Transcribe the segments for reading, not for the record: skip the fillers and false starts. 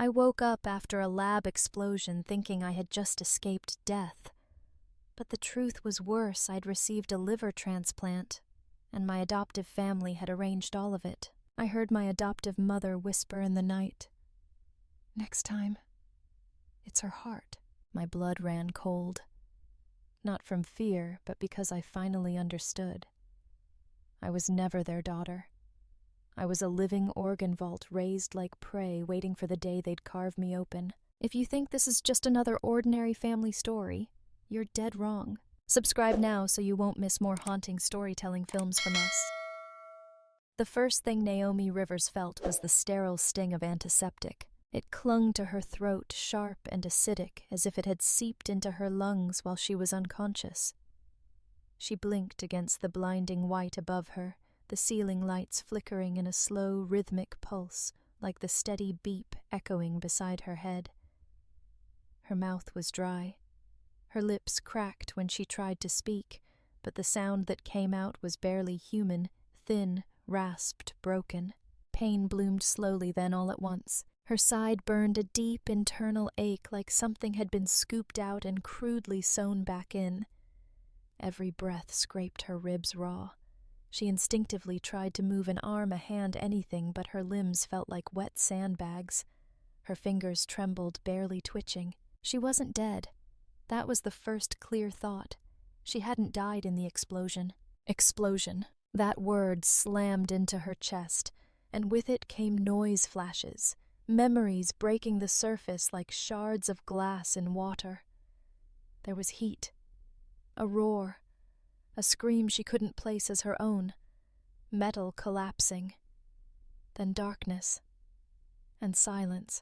I woke up after a lab explosion thinking I had just escaped death. But the truth was worse. I'd received a liver transplant, and my adoptive family had arranged all of it. I heard my adoptive mother whisper in the night, "Next time, it's her heart." My blood ran cold. Not from fear, but because I finally understood. I was never their daughter. I was a living organ vault raised like prey, waiting for the day they'd carve me open. If you think this is just another ordinary family story, you're dead wrong. Subscribe now so you won't miss more haunting storytelling films from us. The first thing Naomi Rivers felt was the sterile sting of antiseptic. It clung to her throat, sharp and acidic, as if it had seeped into her lungs while she was unconscious. She blinked against the blinding white above her, the ceiling lights flickering in a slow, rhythmic pulse, like the steady beep echoing beside her head. Her mouth was dry. Her lips cracked when she tried to speak, but the sound that came out was barely human, thin, rasped, broken. Pain bloomed slowly then all at once. Her side burned a deep internal ache like something had been scooped out and crudely sewn back in. Every breath scraped her ribs raw. She instinctively tried to move an arm, a hand, anything, but her limbs felt like wet sandbags. Her fingers trembled, barely twitching. She wasn't dead. That was the first clear thought. She hadn't died in the explosion. Explosion. That word slammed into her chest, and with it came noise flashes. Memories breaking the surface like shards of glass in water. There was heat, a roar, a scream she couldn't place as her own, metal collapsing, then darkness, and silence.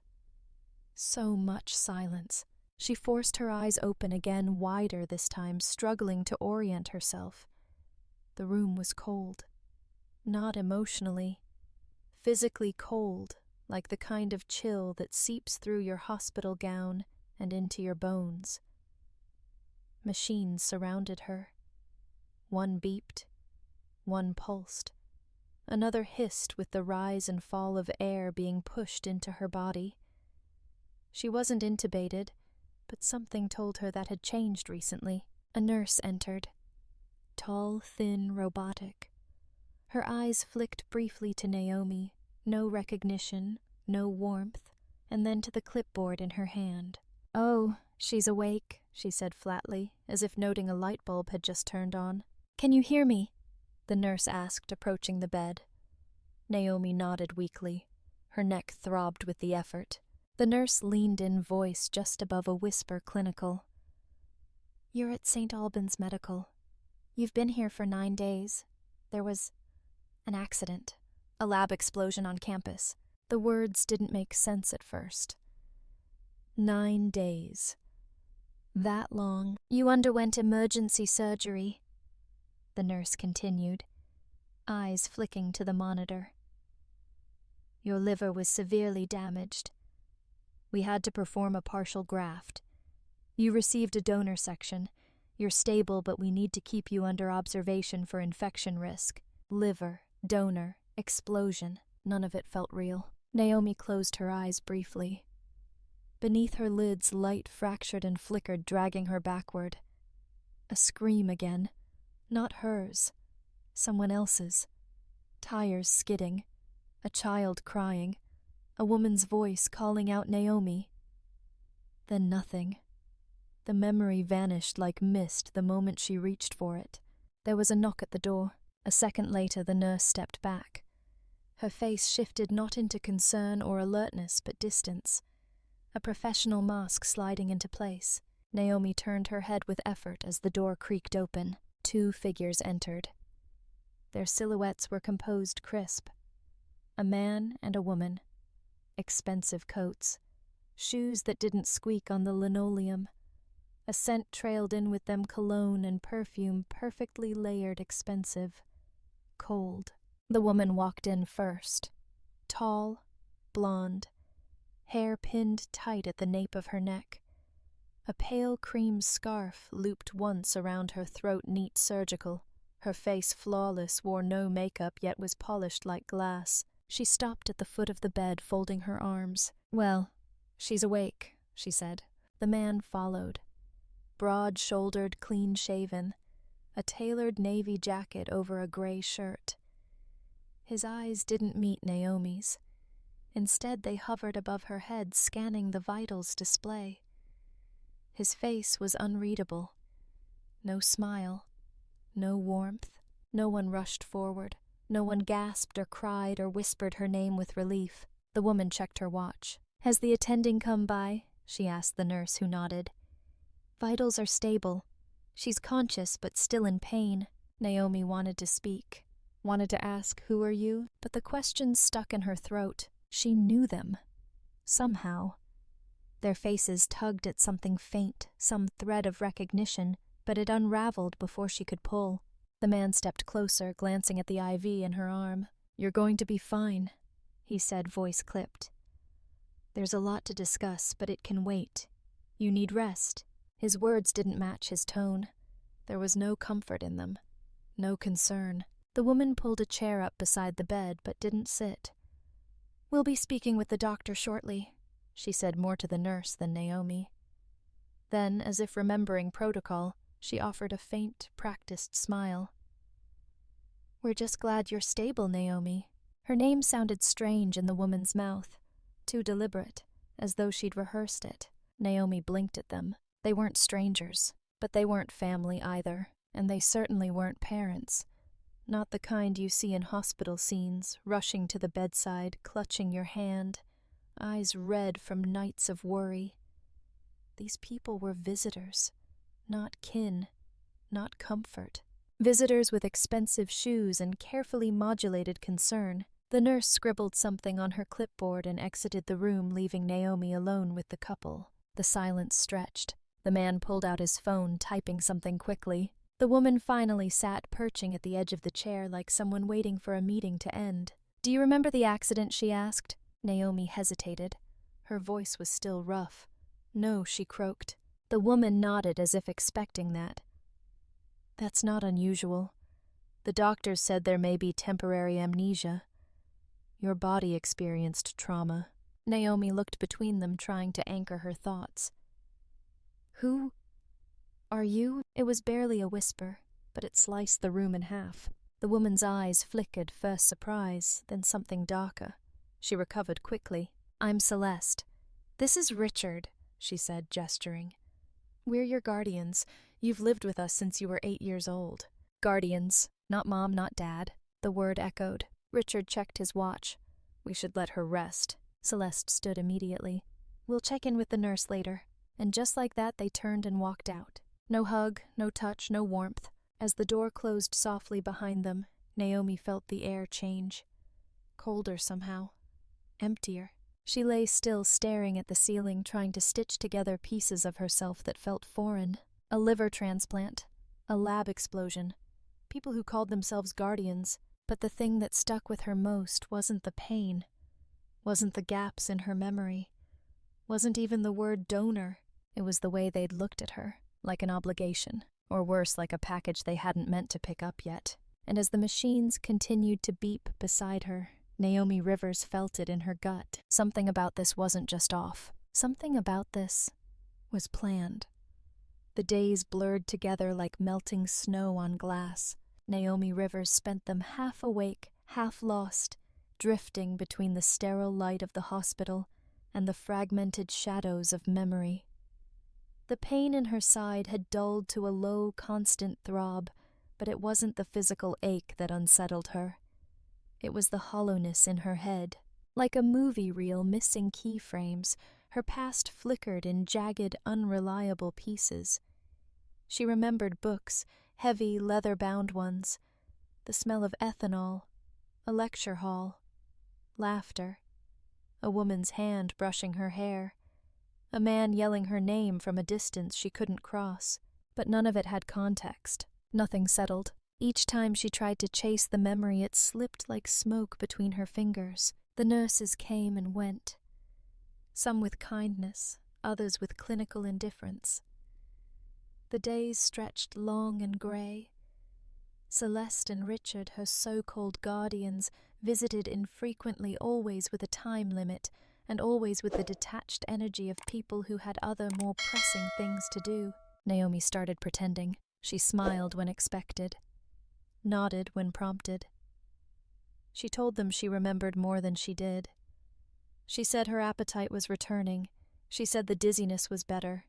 So much silence. She forced her eyes open again, wider this time, struggling to orient herself. The room was cold, not emotionally, physically cold, like the kind of chill that seeps through your hospital gown and into your bones. Machines surrounded her. One beeped, one pulsed. Another hissed with the rise and fall of air being pushed into her body. She wasn't intubated, but something told her that had changed recently. A nurse entered. Tall, thin, robotic. Her eyes flicked briefly to Naomi. No recognition, no warmth, and then to the clipboard in her hand. "Oh, she's awake," she said flatly, as if noting a light bulb had just turned on. "Can you hear me?" the nurse asked, approaching the bed. Naomi nodded weakly. Her neck throbbed with the effort. The nurse leaned in, voice just above a whisper clinical. "You're at St. Albans Medical. You've been here for 9 days. There was an accident. A lab explosion on campus." The words didn't make sense at first. 9 days. That long. "You underwent emergency surgery," the nurse continued, eyes flicking to the monitor. "Your liver was severely damaged. We had to perform a partial graft. You received a donor section. You're stable, but we need to keep you under observation for infection risk. Liver, donor, explosion. None of it felt real." Naomi closed her eyes briefly. Beneath her lids, light fractured and flickered, dragging her backward. A scream again. Not hers. Someone else's. Tires skidding. A child crying. A woman's voice calling out Naomi. Then nothing. The memory vanished like mist the moment she reached for it. There was a knock at the door. A second later, the nurse stepped back. Her face shifted not into concern or alertness, but distance. A professional mask sliding into place. Naomi turned her head with effort as the door creaked open. 2 figures entered. Their silhouettes were composed crisp. A man and a woman. Expensive coats. Shoes that didn't squeak on the linoleum. A scent trailed in with them, cologne and perfume, perfectly layered, expensive. Cold. The woman walked in first. Tall, blonde, hair pinned tight at the nape of her neck. A pale cream scarf looped once around her throat, neat surgical. Her face flawless, wore no makeup, yet was polished like glass. She stopped at the foot of the bed, folding her arms. "Well, "She's awake," she said. The man followed. Broad-shouldered, clean-shaven, a tailored navy jacket over a gray shirt. His eyes didn't meet Naomi's. Instead, they hovered above her head, scanning the vitals display. His face was unreadable. No smile, no warmth. No one rushed forward. No one gasped or cried or whispered her name with relief. The woman checked her watch. "Has the attending come by?" she asked the nurse, who nodded. "Vitals are stable. She's conscious but still in pain." Naomi wanted to speak, wanted to ask, "Who are you?" But the questions stuck in her throat. She knew them. Somehow. Their faces tugged at something faint, some thread of recognition, but it unraveled before she could pull. The man stepped closer, glancing at the IV in her arm. "You're going to be fine," he said, voice clipped. "There's a lot to discuss, but it can wait. You need rest." His words didn't match his tone. There was no comfort in them, no concern. The woman pulled a chair up beside the bed, but didn't sit. "We'll be speaking with the doctor shortly," she said, more to the nurse than Naomi. Then, as if remembering protocol, she offered a faint, practiced smile. "We're just glad you're stable, Naomi." Her name sounded strange in the woman's mouth, too deliberate, as though she'd rehearsed it. Naomi blinked at them. They weren't strangers, but they weren't family either, and they certainly weren't parents. Not the kind you see in hospital scenes, rushing to the bedside, clutching your hand, eyes red from nights of worry. These people were visitors, not kin, not comfort. Visitors with expensive shoes and carefully modulated concern. The nurse scribbled something on her clipboard and exited the room, leaving Naomi alone with the couple. The silence stretched. The man pulled out his phone, typing something quickly. The woman finally sat perching at the edge of the chair like someone waiting for a meeting to end. "Do you remember the accident?" she asked. Naomi hesitated. Her voice was still rough. "No," she croaked. The woman nodded as if expecting that. "That's not unusual. The doctors said there may be temporary amnesia. Your body experienced trauma." Naomi looked between them, trying to anchor her thoughts. "Who are you?" It was barely a whisper, but it sliced the room in half. The woman's eyes flickered, first surprise, then something darker. She recovered quickly. "I'm Celeste. This is Richard," she said, gesturing. "We're your guardians. You've lived with us since you were 8 years old." "Guardians, not mom, not dad," the word echoed. Richard checked his watch. "We should let her rest." Celeste stood immediately. "We'll check in with the nurse later." And just like that, they turned and walked out. No hug, no touch, no warmth. As the door closed softly behind them, Naomi felt the air change. Colder somehow. Emptier. She lay still, staring at the ceiling, trying to stitch together pieces of herself that felt foreign. A liver transplant. A lab explosion. People who called themselves guardians. But the thing that stuck with her most wasn't the pain. Wasn't the gaps in her memory. Wasn't even the word donor. It was the way they'd looked at her. Like an obligation. Or worse, like a package they hadn't meant to pick up yet. And as the machines continued to beep beside her, Naomi Rivers felt it in her gut. Something about this wasn't just off. Something about this was planned. The days blurred together like melting snow on glass. Naomi Rivers spent them half awake, half lost, drifting between the sterile light of the hospital and the fragmented shadows of memory. The pain in her side had dulled to a low, constant throb, but it wasn't the physical ache that unsettled her. It was the hollowness in her head. Like a movie reel missing keyframes, her past flickered in jagged, unreliable pieces. She remembered books, heavy, leather-bound ones, the smell of ethanol, a lecture hall, laughter, a woman's hand brushing her hair, a man yelling her name from a distance she couldn't cross. But none of it had context. Nothing settled. Each time she tried to chase the memory, it slipped like smoke between her fingers. The nurses came and went. Some with kindness, others with clinical indifference. The days stretched long and gray. Celeste and Richard, her so-called guardians, visited infrequently, always with a time limit, and always with the detached energy of people who had other, more pressing things to do. Naomi started pretending. She smiled when expected, nodded when prompted. She told them she remembered more than she did. She said her appetite was returning. She said the dizziness was better.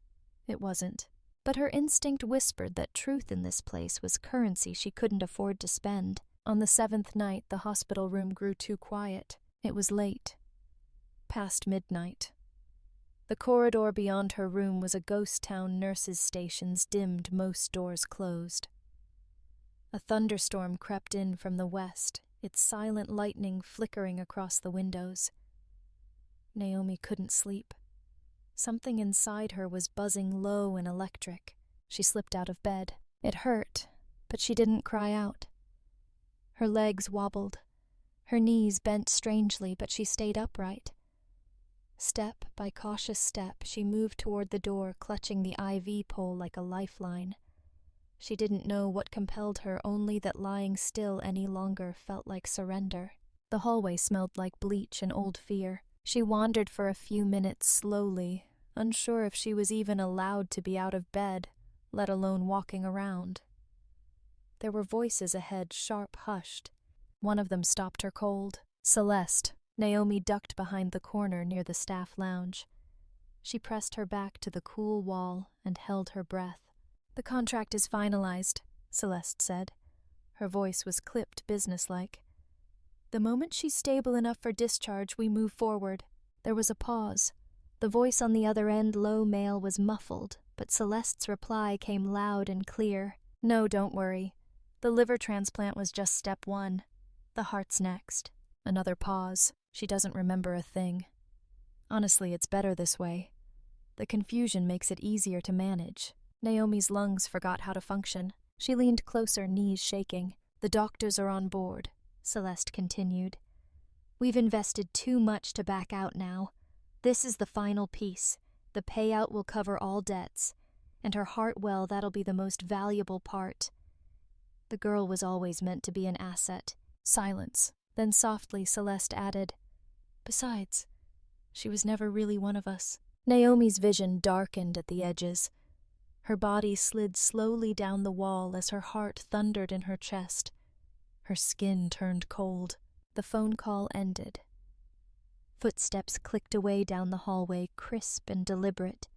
It wasn't. But her instinct whispered that truth in this place was currency she couldn't afford to spend. On the 7th night, the hospital room grew too quiet. It was late. Past midnight. The corridor beyond her room was a ghost town nurses' station's dimmed, most doors closed. A thunderstorm crept in from the west, its silent lightning flickering across the windows. Naomi couldn't sleep. Something inside her was buzzing low and electric. She slipped out of bed. It hurt, but she didn't cry out. Her legs wobbled. Her knees bent strangely, but she stayed upright. Step by cautious step, she moved toward the door, clutching the IV pole like a lifeline. She didn't know what compelled her, only that lying still any longer felt like surrender. The hallway smelled like bleach and old fear. She wandered for a few minutes slowly, unsure if she was even allowed to be out of bed, let alone walking around. There were voices ahead, sharp, hushed. One of them stopped her cold. Celeste. Naomi ducked behind the corner near the staff lounge. She pressed her back to the cool wall and held her breath. "The contract is finalized," Celeste said. Her voice was clipped, businesslike. "The moment she's stable enough for discharge, we move forward." There was a pause. The voice on the other end, low male, was muffled, but Celeste's reply came loud and clear. "No, don't worry. The liver transplant was just step 1. The heart's next." Another pause. She doesn't remember a thing. Honestly, it's better this way. The confusion makes it easier to manage. Naomi's lungs forgot how to function. She leaned closer, knees shaking. "The doctors are on board," Celeste continued. "We've invested too much to back out now. This is the final piece. The payout will cover all debts. And her heart, well, that'll be the most valuable part. The girl was always meant to be an asset." Silence. Then softly, Celeste added, "Besides, she was never really one of us." Naomi's vision darkened at the edges. Her body slid slowly down the wall as her heart thundered in her chest. Her skin turned cold. The phone call ended. Footsteps clicked away down the hallway, crisp and deliberate.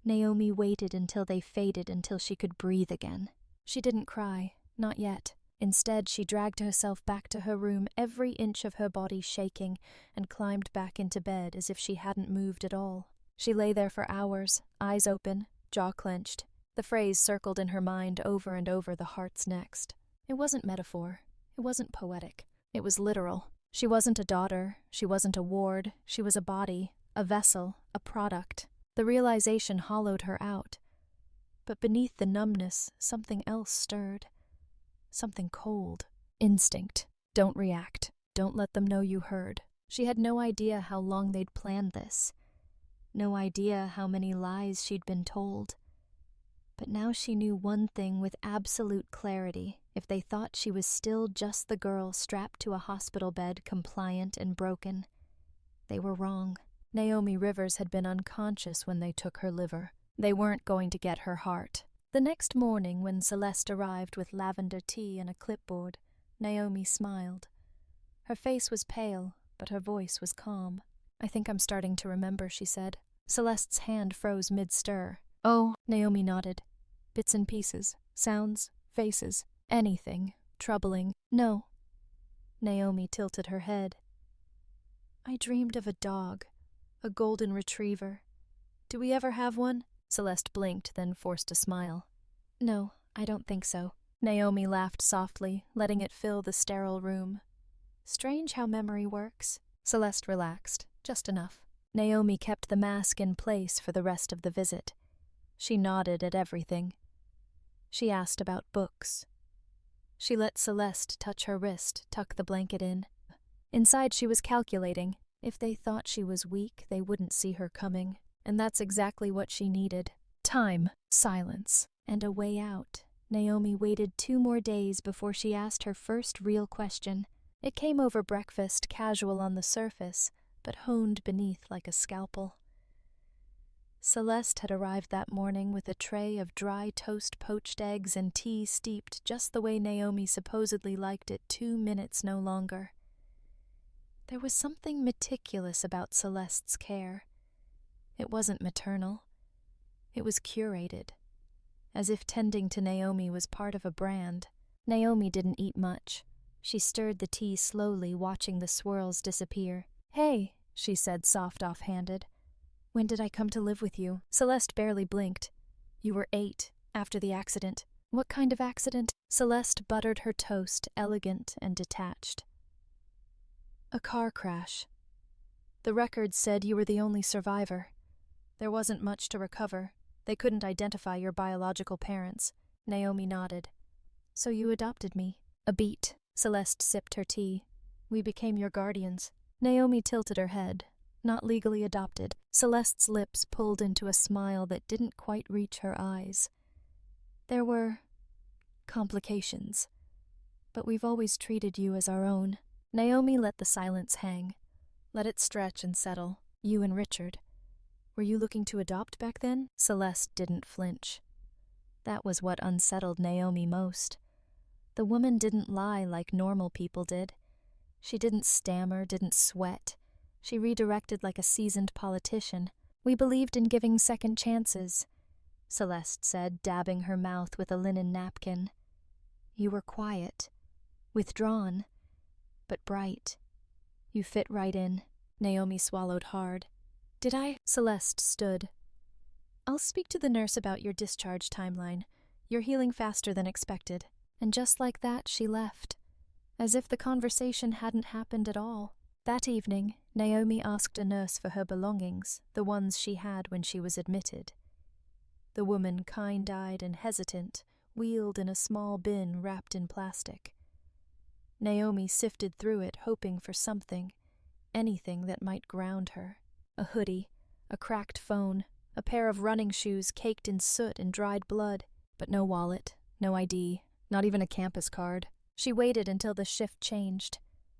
Naomi waited until they faded, until she could breathe again. She didn't cry, not yet. Instead, she dragged herself back to her room, every inch of her body shaking, and climbed back into bed as if she hadn't moved at all. She lay there for hours, eyes open, jaw clenched. The phrase circled in her mind over and over, "the heart's next." It wasn't metaphor. It wasn't poetic. It was literal. She wasn't a daughter. She wasn't a ward. She was a body, a vessel, a product. The realization hollowed her out. But beneath the numbness, something else stirred. Something cold. Instinct. Don't react. Don't let them know you heard. She had no idea how long they'd planned this. No idea how many lies she'd been told. But now she knew one thing with absolute clarity. If they thought she was still just the girl strapped to a hospital bed, compliant and broken, they were wrong. Naomi Rivers had been unconscious when they took her liver. They weren't going to get her heart. The next morning, when Celeste arrived with lavender tea and a clipboard, Naomi smiled. Her face was pale, but her voice was calm. "I think I'm starting to remember," she said. Celeste's hand froze mid-stir. "Oh," Naomi nodded. "Bits and pieces, sounds, faces, anything troubling." "No." Naomi tilted her head. "I dreamed of a dog, a golden retriever. Do we ever have one?" Celeste blinked, then forced a smile. "No, I don't think so." Naomi laughed softly, letting it fill the sterile room. "Strange how memory works." Celeste relaxed, just enough. Naomi kept the mask in place for the rest of the visit. She nodded at everything. She asked about books. She let Celeste touch her wrist, tuck the blanket in. Inside she was calculating. If they thought she was weak, they wouldn't see her coming. And that's exactly what she needed. Time, silence, and a way out. Naomi waited 2 more days before she asked her first real question. It came over breakfast, casual on the surface, but honed beneath like a scalpel. Celeste had arrived that morning with a tray of dry toast, poached eggs, and tea steeped just the way Naomi supposedly liked it 2 minutes no longer. There was something meticulous about Celeste's care. It wasn't maternal. It was curated, as if tending to Naomi was part of a brand. Naomi didn't eat much. She stirred the tea slowly, watching the swirls disappear. "Hey," she said, soft offhanded. "When did I come to live with you?" Celeste barely blinked. "You were 8, after the accident." "What kind of accident?" Celeste buttered her toast, elegant and detached. "A car crash. The records said you were the only survivor. There wasn't much to recover. They couldn't identify your biological parents." Naomi nodded. "So you adopted me?" "A beat." Celeste sipped her tea. "We became your guardians." Naomi tilted her head. "Not legally adopted." Celeste's lips pulled into a smile that didn't quite reach her eyes. "There were complications, but we've always treated you as our own." Naomi let the silence hang. Let it stretch and settle. "You and Richard. Were you looking to adopt back then?" Celeste didn't flinch. That was what unsettled Naomi most. The woman didn't lie like normal people did. She didn't stammer, didn't sweat. She redirected like a seasoned politician. "We believed in giving second chances," Celeste said, dabbing her mouth with a linen napkin. "You were quiet, withdrawn, but bright. You fit right in." Naomi swallowed hard. "Did I?" Celeste stood. "I'll speak to the nurse about your discharge timeline. You're healing faster than expected." And just like that, she left, as if the conversation hadn't happened at all. That evening, Naomi asked a nurse for her belongings, the ones she had when she was admitted. The woman, kind-eyed and hesitant, wheeled in a small bin wrapped in plastic. Naomi sifted through it, hoping for something, anything that might ground her. A hoodie, a cracked phone, a pair of running shoes caked in soot and dried blood, but no wallet, no ID, not even a campus card. She waited until the shift changed.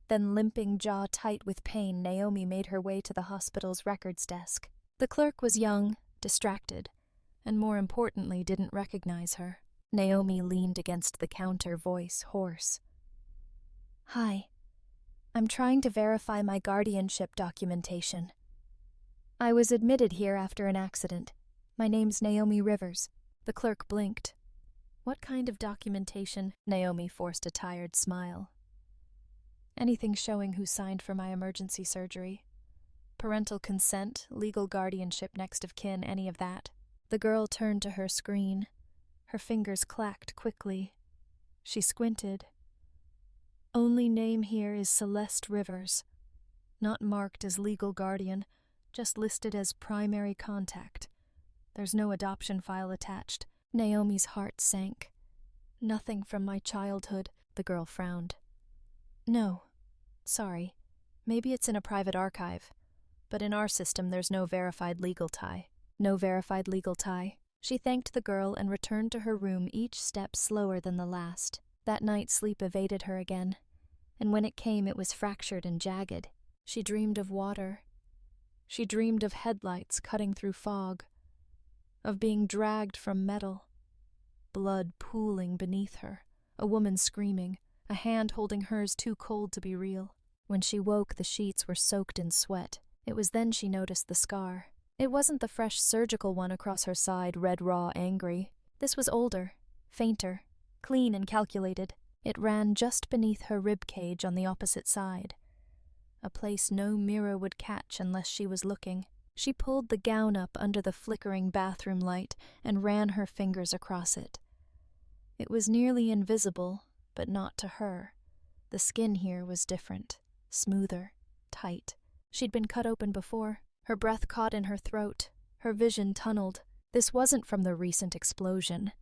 Then, limping jaw tight with pain, Naomi made her way to the hospital's records desk. The clerk was young, distracted, and more importantly, didn't recognize her. Naomi leaned against the counter, voice hoarse. "Hi. I'm trying to verify my guardianship documentation. I was admitted here after an accident. My name's Naomi Rivers." The clerk blinked. "What kind of documentation?" Naomi forced a tired smile. "Anything showing who signed for my emergency surgery. Parental consent, legal guardianship, next of kin, any of that." The girl turned to her screen. Her fingers clacked quickly. She squinted. "Only name here is Celeste Rivers. Not marked as legal guardian, just listed as primary contact. There's no adoption file attached." Naomi's heart sank. "Nothing from my childhood," the girl frowned. "No, sorry. Maybe it's in a private archive. But in our system there's no verified legal tie." "No verified legal tie." She thanked the girl and returned to her room, each step slower than the last. That night sleep evaded her again, and when it came it was fractured and jagged. She dreamed of water. She dreamed of headlights cutting through fog, of being dragged from metal, blood pooling beneath her, a woman screaming, a hand holding hers too cold to be real. When she woke, the sheets were soaked in sweat. It was then she noticed the scar. It wasn't the fresh surgical one across her side, red raw angry. This was older, fainter, clean and calculated. It ran just beneath her rib cage on the opposite side, a place no mirror would catch unless she was looking. She pulled the gown up under the flickering bathroom light and ran her fingers across it. It was nearly invisible, but not to her. The skin here was different, smoother, tight. She'd been cut open before. Her breath caught in her throat, her vision tunneled. This wasn't from the recent explosion.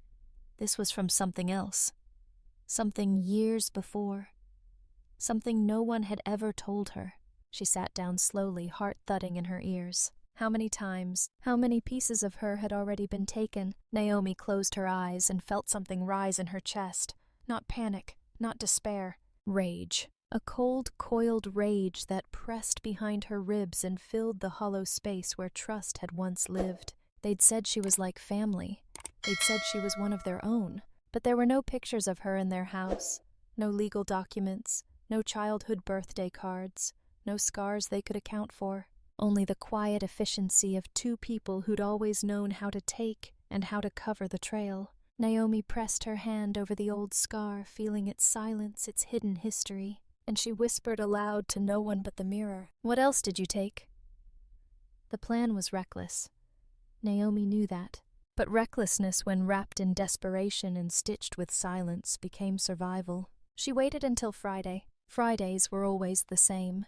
This was from something else. Something years before. Something no one had ever told her. She sat down slowly, heart thudding in her ears. How many times, how many pieces of her had already been taken? Naomi closed her eyes and felt something rise in her chest. Not panic, not despair. Rage. a cold, coiled rage that pressed behind her ribs and filled the hollow space where trust had once lived. They'd said she was like family. They'd said she was one of their own. But there were no pictures of her in their house, no legal documents, no childhood birthday cards, no scars they could account for. Only the quiet efficiency of two people who'd always known how to take and how to cover the trail. Naomi pressed her hand over the old scar, feeling its silence, its hidden history, and she whispered aloud to no one but the mirror. "What else did you take?" The plan was reckless. Naomi knew that. But recklessness, when wrapped in desperation and stitched with silence, became survival. She waited until Friday. Fridays were always the same.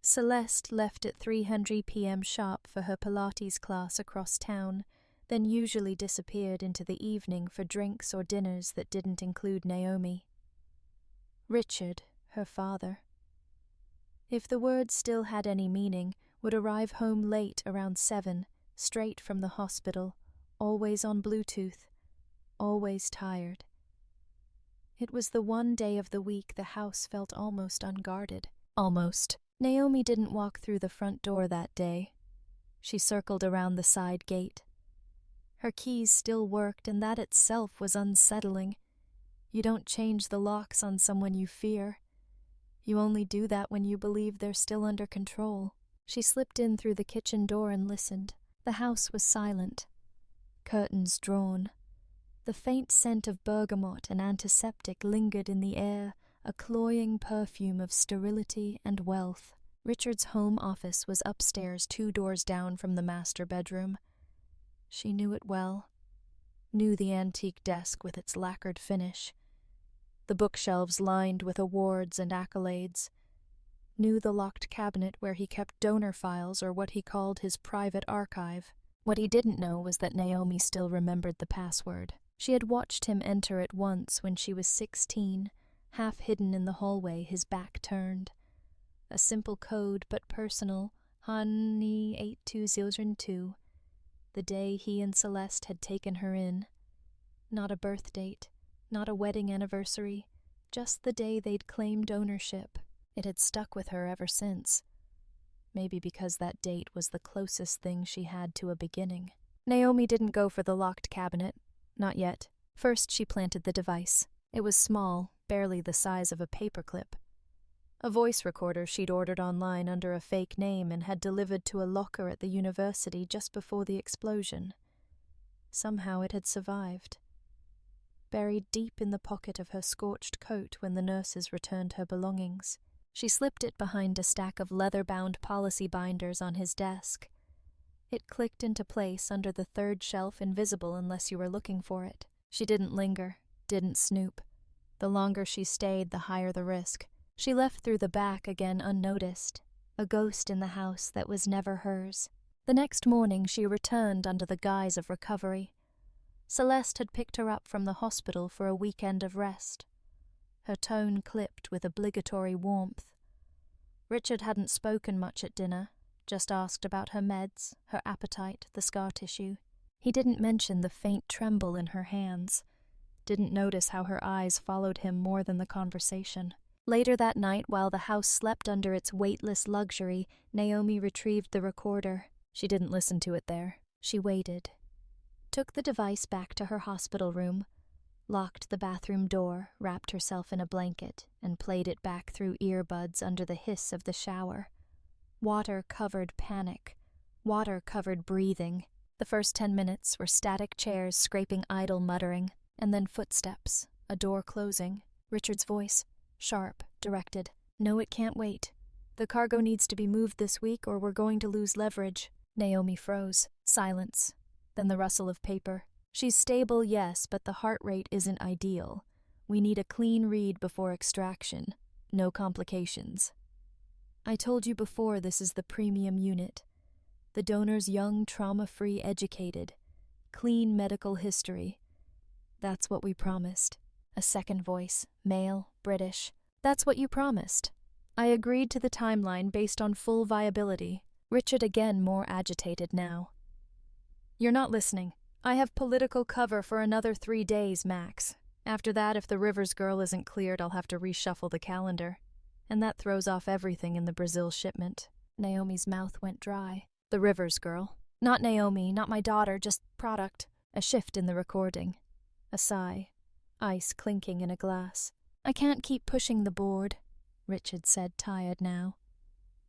Celeste left at 3:00 p.m. sharp for her Pilates class across town, then usually disappeared into the evening for drinks or dinners that didn't include Naomi. Richard, her father, if the word still had any meaning, would arrive home late around 7, straight from the hospital, always on Bluetooth, always tired. It was the one day of the week the house felt almost unguarded. Almost. Naomi didn't walk through the front door that day. She circled around the side gate. Her keys still worked, and that itself was unsettling. You don't change the locks on someone you fear. You only do that when you believe they're still under control. She slipped in through the kitchen door and listened. The house was silent. Curtains drawn. The faint scent of bergamot and antiseptic lingered in the air, a cloying perfume of sterility and wealth. Richard's home office was upstairs 2 doors down from the master bedroom. She knew it well. Knew the antique desk with its lacquered finish. The bookshelves lined with awards and accolades. Knew the locked cabinet where he kept donor files, or what he called his private archive. What he didn't know was that Naomi still remembered the password. She had watched him enter it once when she was 16, half hidden in the hallway, his back turned. A simple code, but personal, Honey 82002, the day he and Celeste had taken her in. Not a birth date, not a wedding anniversary, just the day they'd claimed ownership. It had stuck with her ever since. Maybe because that date was the closest thing she had to a beginning. Naomi didn't go for the locked cabinet. Not yet. First she planted the device. It was small, barely the size of a paperclip. A voice recorder she'd ordered online under a fake name and had delivered to a locker at the university just before the explosion. Somehow it had survived. Buried deep in the pocket of her scorched coat when the nurses returned her belongings. She slipped it behind a stack of leather-bound policy binders on his desk. It clicked into place under the 3rd shelf, invisible unless you were looking for it. She didn't linger, didn't snoop. The longer she stayed, the higher the risk. She left through the back again unnoticed, a ghost in the house that was never hers. The next morning she returned under the guise of recovery. Celeste had picked her up from the hospital for a weekend of rest. Her tone clipped with obligatory warmth. Richard hadn't spoken much at dinner, just asked about her meds, her appetite, the scar tissue. He didn't mention the faint tremble in her hands, didn't notice how her eyes followed him more than the conversation. Later that night, while the house slept under its weightless luxury, Naomi retrieved the recorder. She didn't listen to it there. She waited. Took the device back to her hospital room, locked the bathroom door, wrapped herself in a blanket, and played it back through earbuds under the hiss of the shower. Water-covered panic. Water-covered breathing. The first 10 minutes were static chairs scraping idle muttering, and then footsteps, a door closing. Richard's voice, sharp, directed. "No, it can't wait. The cargo needs to be moved this week or we're going to lose leverage." Naomi froze. Silence. Then the rustle of paper. "She's stable, yes, but the heart rate isn't ideal. We need a clean read before extraction. No complications. I told you before this is the premium unit. The donor's young, trauma-free, educated. Clean medical history. That's what we promised." A second voice, male, British. "That's what you promised. I agreed to the timeline based on full viability." Richard again more agitated now. "You're not listening. I have political cover for another 3 days, max. After that, if the Rivers girl isn't cleared, I'll have to reshuffle the calendar." And that throws off everything in the Brazil shipment. Naomi's mouth went dry. The Rivers girl. Not Naomi, not my daughter, just product. A shift in the recording. A sigh. Ice clinking in a glass. I can't keep pushing the board, Richard said, tired now.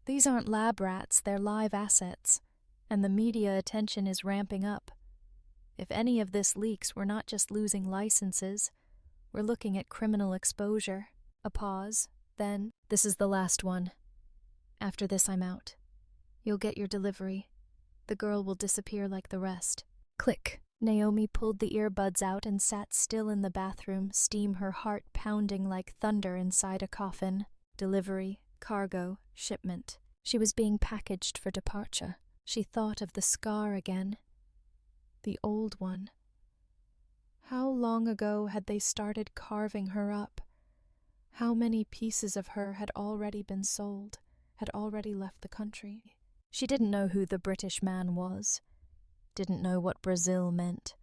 These aren't lab rats, they're live assets. And the media attention is ramping up. If any of this leaks, we're not just losing licenses. We're looking at criminal exposure. A pause. Then, this is the last one. After this, I'm out. You'll get your delivery. The girl will disappear like the rest. Click. Naomi pulled the earbuds out and sat still in the bathroom, steam her heart pounding like thunder inside a coffin. Delivery, cargo, shipment. She was being packaged for departure. She thought of the scar again. The old one. How long ago had they started carving her up? How many pieces of her had already been sold, had already left the country? She didn't know who the British man was, didn't know what Brazil meant.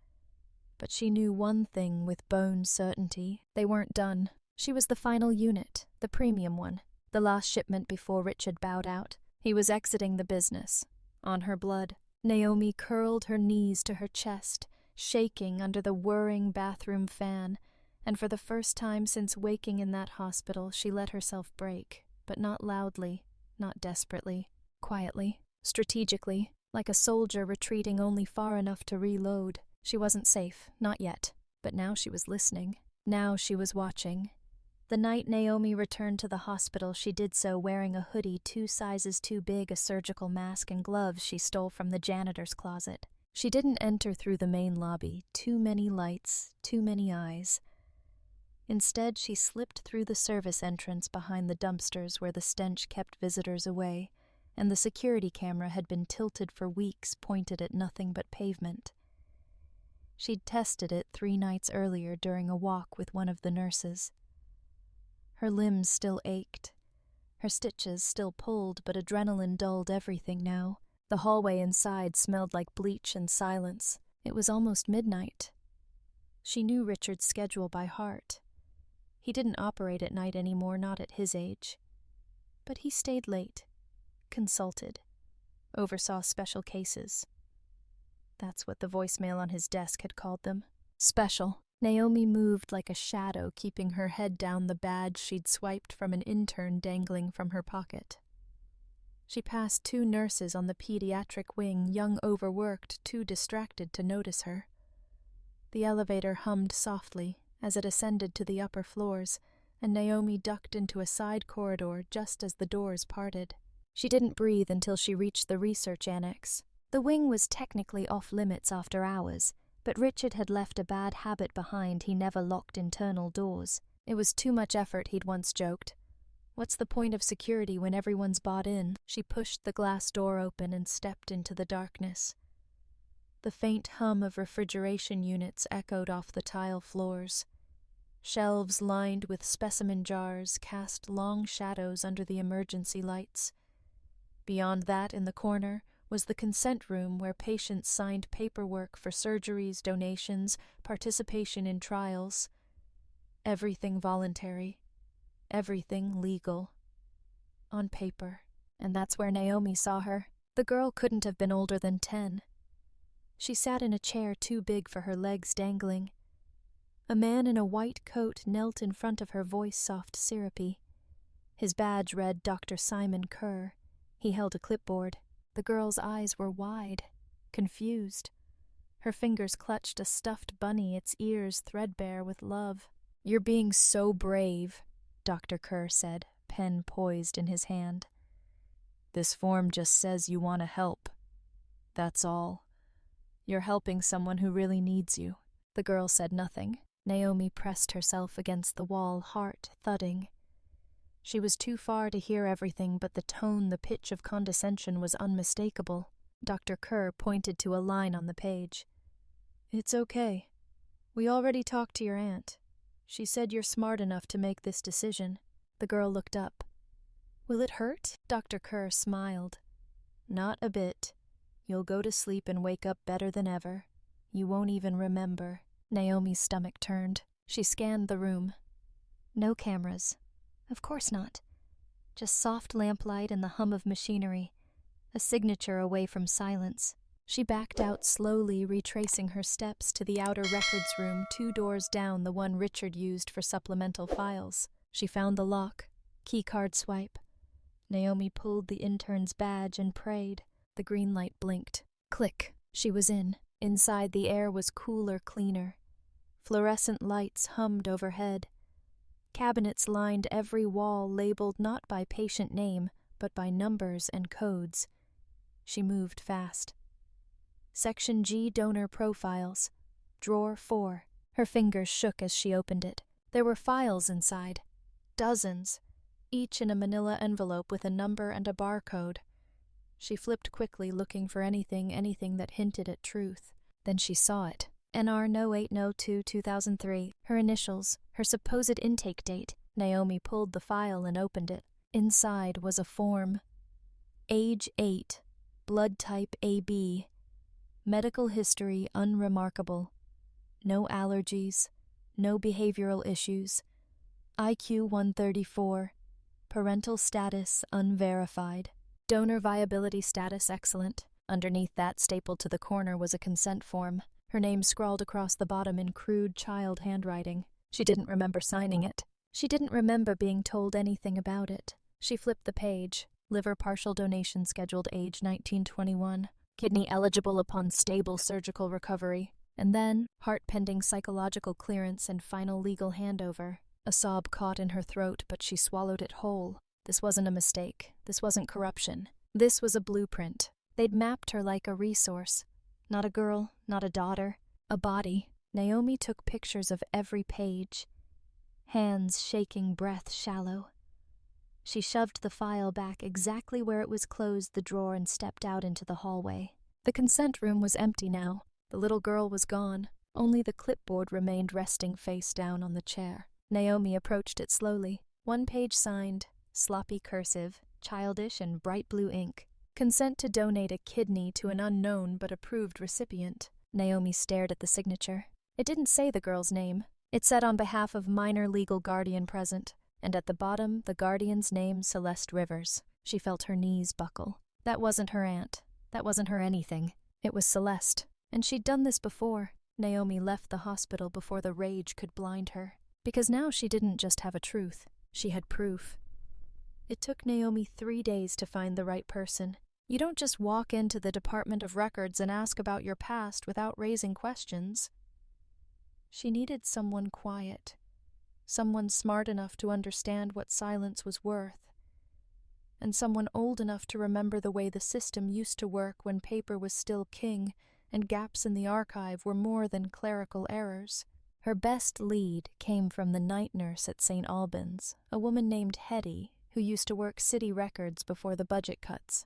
But she knew one thing with bone certainty. They weren't done. She was the final unit, the premium one, the last shipment before Richard bowed out. He was exiting the business, on her blood. Naomi curled her knees to her chest, shaking under the whirring bathroom fan, and for the first time since waking in that hospital, she let herself break, but not loudly, not desperately, quietly, strategically, like a soldier retreating only far enough to reload. She wasn't safe, not yet, but now she was listening. Now she was watching. The night Naomi returned to the hospital, she did so wearing a hoodie 2 sizes too big, a surgical mask, and gloves she stole from the janitor's closet. She didn't enter through the main lobby. Too many lights, too many eyes. Instead, she slipped through the service entrance behind the dumpsters where the stench kept visitors away, and the security camera had been tilted for weeks, pointed at nothing but pavement. She'd tested it 3 nights earlier during a walk with one of the nurses. Her limbs still ached. Her stitches still pulled, but adrenaline dulled everything now. The hallway inside smelled like bleach and silence. It was almost midnight. She knew Richard's schedule by heart. He didn't operate at night anymore, not at his age. But he stayed late, consulted, oversaw special cases. That's what the voicemail on his desk had called them. Special. Naomi moved like a shadow, keeping her head down the badge she'd swiped from an intern dangling from her pocket. She passed 2 nurses on the pediatric wing, young, overworked, too distracted to notice her. The elevator hummed softly as it ascended to the upper floors, and Naomi ducked into a side corridor just as the doors parted. She didn't breathe until she reached the research annex. The wing was technically off-limits after hours, but Richard had left a bad habit behind. He never locked internal doors. It was too much effort, he'd once joked. What's the point of security when everyone's bought in? She pushed the glass door open and stepped into the darkness. The faint hum of refrigeration units echoed off the tile floors. Shelves lined with specimen jars cast long shadows under the emergency lights. Beyond that, in the corner, was the consent room where patients signed paperwork for surgeries, donations, participation in trials. Everything voluntary. Everything legal. On paper. And that's where Naomi saw her. The girl couldn't have been older than 10. She sat in a chair too big for her legs dangling. A man in a white coat knelt in front of her, voice soft, syrupy. His badge read Dr. Simon Kerr. He held a clipboard. The girl's eyes were wide, confused. Her fingers clutched a stuffed bunny, its ears threadbare with love. "You're being so brave," Dr. Kerr said, pen poised in his hand. "This form just says you want to help. That's all. You're helping someone who really needs you." The girl said nothing. Naomi pressed herself against the wall, heart thudding. She was too far to hear everything, but the tone, the pitch of condescension was unmistakable. Dr. Kerr pointed to a line on the page. "It's okay. We already talked to your aunt. She said you're smart enough to make this decision." The girl looked up. "Will it hurt?" Dr. Kerr smiled. "Not a bit. You'll go to sleep and wake up better than ever. You won't even remember." Naomi's stomach turned. She scanned the room. No cameras. Of course not. just soft lamplight and the hum of machinery, a signature away from silence. She backed out slowly, retracing her steps to the outer records room 2 doors down, the one Richard used for supplemental files. She found the lock, keycard swipe. Naomi pulled the intern's badge and prayed. The green light blinked. Click. She was in. Inside, the air was cooler, cleaner. Fluorescent lights hummed overhead. Cabinets lined every wall, labeled not by patient name, but by numbers and codes. She moved fast. Section G, donor profiles. Drawer 4. Her fingers shook as she opened it. There were files inside. Dozens, each in a manila envelope with a number and a barcode. She flipped quickly, looking for anything that hinted at truth. Then she saw it. NR 0802-2003. Her initials, her supposed intake date. Naomi pulled the file and opened it. Inside was a form. Age 8. Blood type AB. Medical history unremarkable. No allergies. No behavioral issues. IQ 134. Parental status unverified. Donor viability status excellent. Underneath that, stapled to the corner, was a consent form. Her name scrawled across the bottom in crude child handwriting. She didn't remember signing it. She didn't remember being told anything about it. She flipped the page. Liver partial donation scheduled age 1921. Kidney eligible upon stable surgical recovery. And then, heart pending psychological clearance and final legal handover. A sob caught in her throat, but she swallowed it whole. This wasn't a mistake. This wasn't corruption. This was a blueprint. They'd mapped her like a resource. Not a girl, not a daughter, a body. Naomi took pictures of every page. Hands shaking, breath shallow. She shoved the file back exactly where it was closed the drawer and stepped out into the hallway. The consent room was empty now. The little girl was gone. Only the clipboard remained resting face down on the chair. Naomi approached it slowly. 1 page signed, sloppy cursive, childish and bright blue ink. Consent to donate a kidney to an unknown but approved recipient. Naomi stared at the signature. It didn't say the girl's name. It said on behalf of minor legal guardian present, and at the bottom the guardian's name, Celeste Rivers. She felt her knees buckle. That wasn't her aunt. That wasn't her anything. It was Celeste. And she'd done this before. Naomi left the hospital before the rage could blind her. Because now she didn't just have a truth. She had proof. It took Naomi 3 days to find the right person. You don't just walk into the Department of Records and ask about your past without raising questions. She needed someone quiet. Someone smart enough to understand what silence was worth. And someone old enough to remember the way the system used to work when paper was still king and gaps in the archive were more than clerical errors. Her best lead came from the night nurse at St. Albans, a woman named Hetty, who used to work city records before the budget cuts.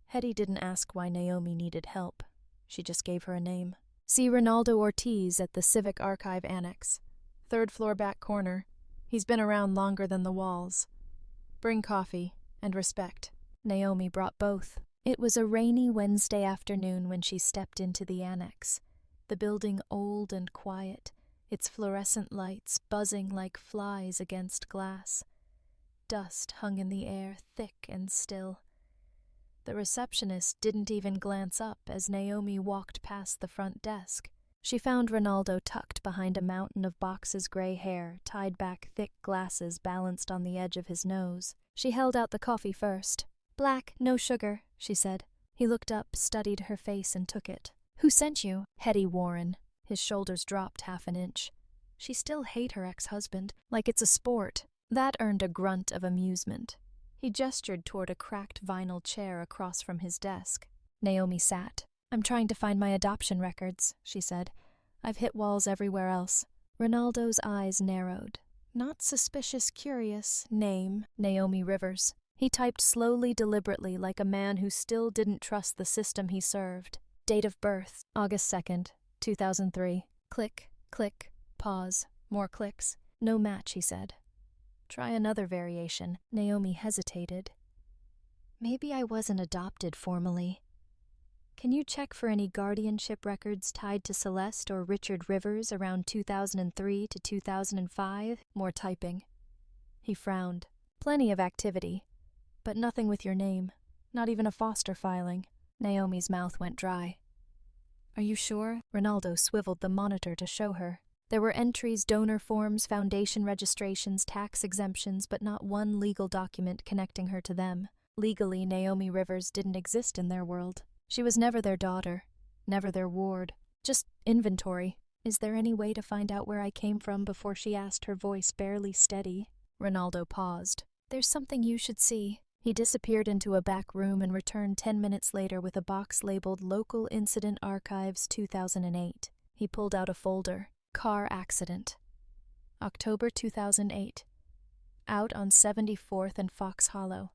Hetty didn't ask why Naomi needed help. She just gave her a name. See Ronaldo Ortiz at the Civic Archive Annex. 3rd floor back corner. He's been around longer than the walls. Bring coffee and respect. Naomi brought both. It was a rainy Wednesday afternoon when she stepped into the annex. The building old and quiet, its fluorescent lights buzzing like flies against glass. Dust hung in the air, thick and still. The receptionist didn't even glance up as Naomi walked past the front desk. She found Ronaldo tucked behind a mountain of Box's gray hair, tied back thick glasses balanced on the edge of his nose. She held out the coffee first. "Black, no sugar," she said. He looked up, studied her face, and took it. "Who sent you?" Hetty Warren. His shoulders dropped half an inch. She still hate her ex-husband, like it's a sport. That earned a grunt of amusement. He gestured toward a cracked vinyl chair across from his desk. Naomi sat. "I'm trying to find my adoption records," she said. "I've hit walls everywhere else." Ronaldo's eyes narrowed. "Not suspicious, curious. Name, Naomi Rivers." He typed slowly, deliberately, like a man who still didn't trust the system he served. Date of birth, August 2nd, 2003. Click, click, pause, more clicks. "No match," he said. "Try another variation." Naomi hesitated. "Maybe I wasn't adopted formally. Can you check for any guardianship records tied to Celeste or Richard Rivers around 2003 to 2005? More typing. He frowned. Plenty of activity, but nothing with your name, not even a foster filing. Naomi's mouth went dry. Are you sure? Ronaldo swiveled the monitor to show her. There were entries, donor forms, foundation registrations, tax exemptions, but not one legal document connecting her to them. Legally, Naomi Rivers didn't exist in their world. She was never their daughter, never their ward. Just inventory. Is there any way to find out where I came from before she asked, her voice barely steady? Ronaldo paused. There's something you should see. He disappeared into a back room and returned 10 minutes later with a box labeled Local Incident Archives 2008. He pulled out a folder. Car accident. October 2008. Out on 74th and Fox Hollow.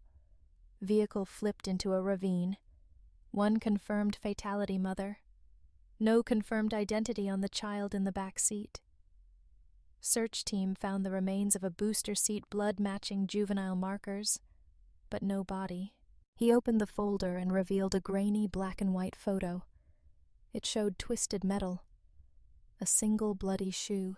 Vehicle flipped into a ravine. One confirmed fatality, mother. No confirmed identity on the child in the back seat. Search team found the remains of a booster seat blood matching juvenile markers, but no body. He opened the folder and revealed a grainy black and white photo. It showed twisted metal. A single bloody shoe.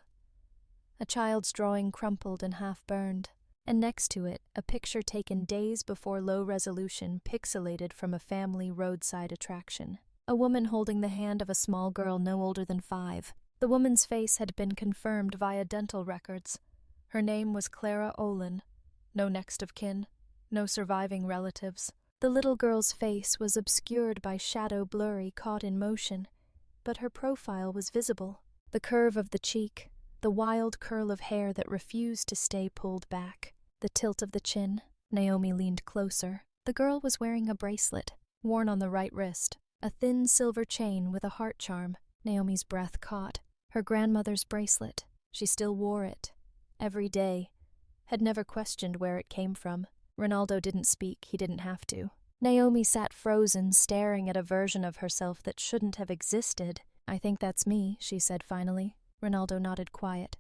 A child's drawing crumpled and half-burned, and next to it, a picture taken days before low-resolution, pixelated from a family roadside attraction. A woman holding the hand of a small girl no older than 5. The woman's face had been confirmed via dental records. Her name was Clara Olin. No next of kin, no surviving relatives. The little girl's face was obscured by shadow blurry caught in motion, but her profile was visible. The curve of the cheek, the wild curl of hair that refused to stay pulled back, the tilt of the chin. Naomi leaned closer. The girl was wearing a bracelet, worn on the right wrist, a thin silver chain with a heart charm. Naomi's breath caught. Her grandmother's bracelet. She still wore it. Every day. Had never questioned where it came from. Ronaldo didn't speak, he didn't have to. Naomi sat frozen, staring at a version of herself that shouldn't have existed. I think that's me, she said finally. Ronaldo nodded quiet.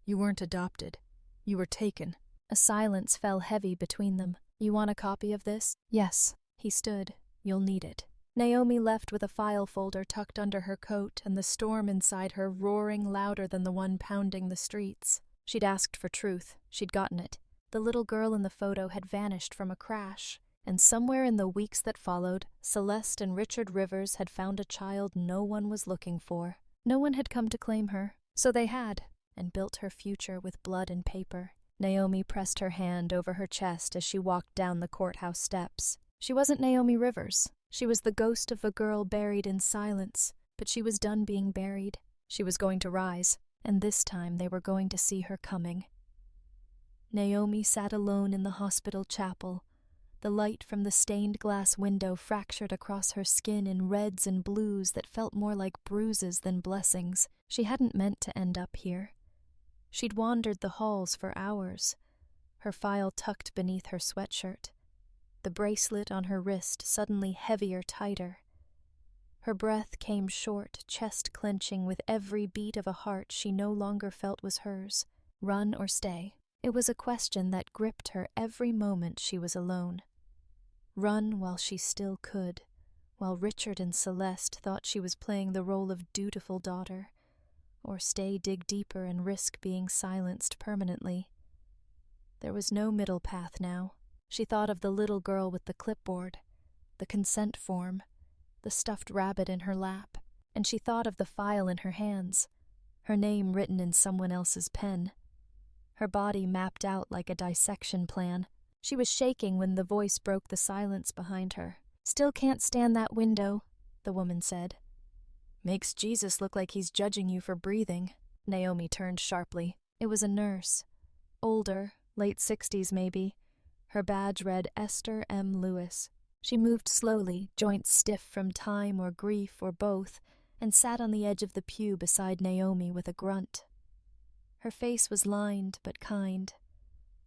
You weren't adopted. You were taken. A silence fell heavy between them. You want a copy of this? Yes. He stood. You'll need it. Naomi left with a file folder tucked under her coat and the storm inside her roaring louder than the one pounding the streets. She'd asked for truth. She'd gotten it. The little girl in the photo had vanished from a crash. And somewhere in the weeks that followed, Celeste and Richard Rivers had found a child no one was looking for. No one had come to claim her, so they had, and built her future with blood and paper. Naomi pressed her hand over her chest as she walked down the courthouse steps. She wasn't Naomi Rivers. She was the ghost of a girl buried in silence, but she was done being buried. She was going to rise, and this time they were going to see her coming. Naomi sat alone in the hospital chapel. The light from the stained glass window fractured across her skin in reds and blues that felt more like bruises than blessings. She hadn't meant to end up here. She'd wandered the halls for hours, her file tucked beneath her sweatshirt, the bracelet on her wrist suddenly heavier, tighter. Her breath came short, chest clenching with every beat of a heart she no longer felt was hers. Run or stay? It was a question that gripped her every moment she was alone. Run while she still could, while Richard and Celeste thought she was playing the role of dutiful daughter, or stay, dig deeper, and risk being silenced permanently. There was no middle path now. She thought of the little girl with the clipboard, the consent form, the stuffed rabbit in her lap, and she thought of the file in her hands, her name written in someone else's pen. Her body mapped out like a dissection plan. She was shaking when the voice broke the silence behind her. Still can't stand that window, the woman said. Makes Jesus look like he's judging you for breathing. Naomi turned sharply. It was a nurse. Older, late 60s maybe. Her badge read Esther M. Lewis. She moved slowly, joints stiff from time or grief or both, and sat on the edge of the pew beside Naomi with a grunt. Her face was lined but kind.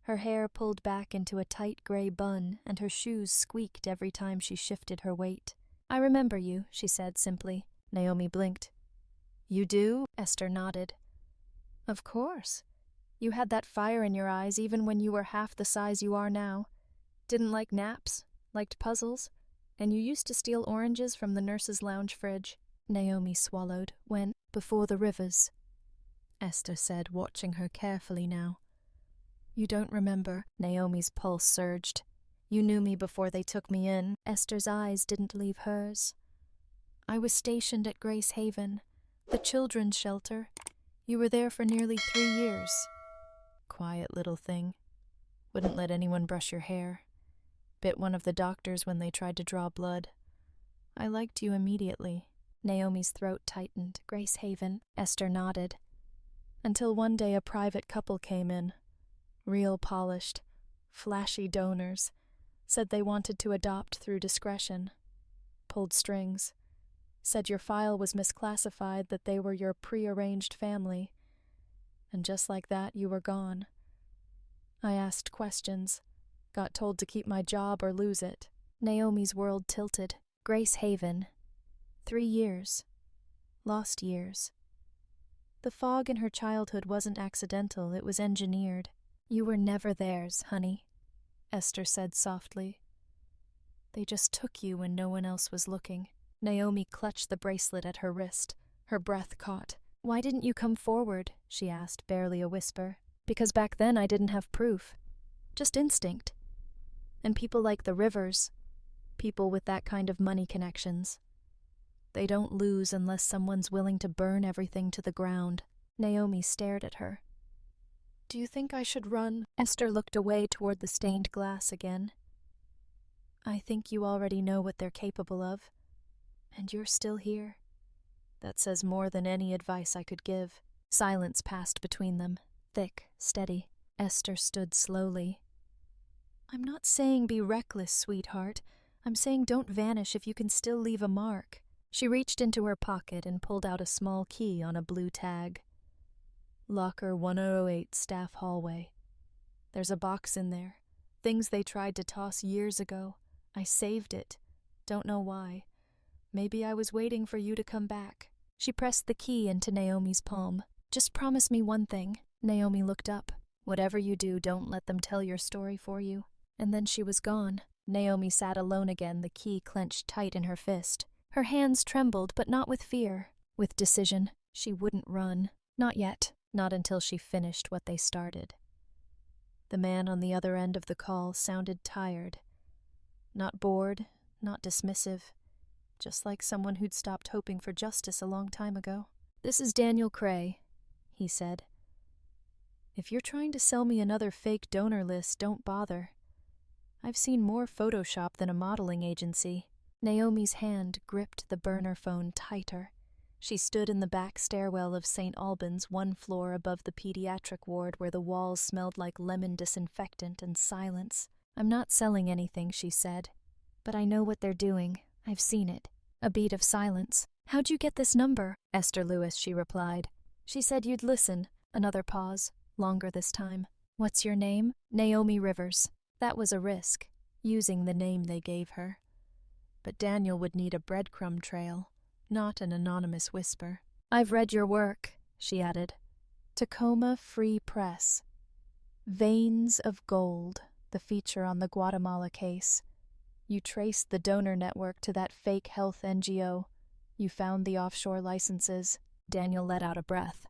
Her hair pulled back into a tight gray bun, and her shoes squeaked every time she shifted her weight. I remember you, she said simply. Naomi blinked. You do? Esther nodded. Of course. You had that fire in your eyes even when you were half the size you are now. Didn't like naps, liked puzzles, and you used to steal oranges from the nurse's lounge fridge. Naomi swallowed. When, before the Rivers, Esther said, watching her carefully now. You don't remember. Naomi's pulse surged. You knew me before they took me in. Esther's eyes didn't leave hers. I was stationed at Grace Haven, the children's shelter. You were there for nearly 3 years. Quiet little thing. Wouldn't let anyone brush your hair. Bit one of the doctors when they tried to draw blood. I liked you immediately. Naomi's throat tightened. Grace Haven. Esther nodded. Until one day a private couple came in. Real polished, flashy donors. Said they wanted to adopt through discretion. Pulled strings. Said your file was misclassified, that they were your pre-arranged family. And just like that, you were gone. I asked questions. Got told to keep my job or lose it. Naomi's world tilted. Grace Haven. 3 years. Lost years. The fog in her childhood wasn't accidental, it was engineered. You were never theirs, honey, Esther said softly. They just took you when no one else was looking. Naomi clutched the bracelet at her wrist. Her breath caught. Why didn't you come forward? She asked, barely a whisper. Because back then I didn't have proof. Just instinct. And people like the Rivers, people with that kind of money connections. They don't lose unless someone's willing to burn everything to the ground. Naomi stared at her. Do you think I should run? Esther looked away toward the stained glass again. I think you already know what they're capable of. And you're still here. That says more than any advice I could give. Silence passed between them, thick, steady. Esther stood slowly. I'm not saying be reckless, sweetheart. I'm saying don't vanish if you can still leave a mark. She reached into her pocket and pulled out a small key on a blue tag. Locker 108, staff hallway. There's a box in there. Things they tried to toss years ago. I saved it. Don't know why. Maybe I was waiting for you to come back. She pressed the key into Naomi's palm. Just promise me one thing. Naomi looked up. Whatever you do, don't let them tell your story for you. And then she was gone. Naomi sat alone again, the key clenched tight in her fist. Her hands trembled, but not with fear. With decision. She wouldn't run. Not yet. Not until she finished what they started. The man on the other end of the call sounded tired. Not bored, not dismissive. Just like someone who'd stopped hoping for justice a long time ago. This is Daniel Cray, he said. If you're trying to sell me another fake donor list, don't bother. I've seen more Photoshop than a modeling agency. Naomi's hand gripped the burner phone tighter. She stood in the back stairwell of St. Albans, 1 floor above the pediatric ward where the walls smelled like lemon disinfectant and silence. I'm not selling anything, she said. But I know what they're doing. I've seen it. A beat of silence. How'd you get this number? Esther Lewis, she replied. She said you'd listen. Another pause. Longer this time. What's your name? Naomi Rivers. That was a risk, using the name they gave her. But Daniel would need a breadcrumb trail, not an anonymous whisper. I've read your work, she added. Tacoma Free Press. Veins of Gold, the feature on the Guatemala case. You traced the donor network to that fake health NGO. You found the offshore licenses. Daniel let out a breath.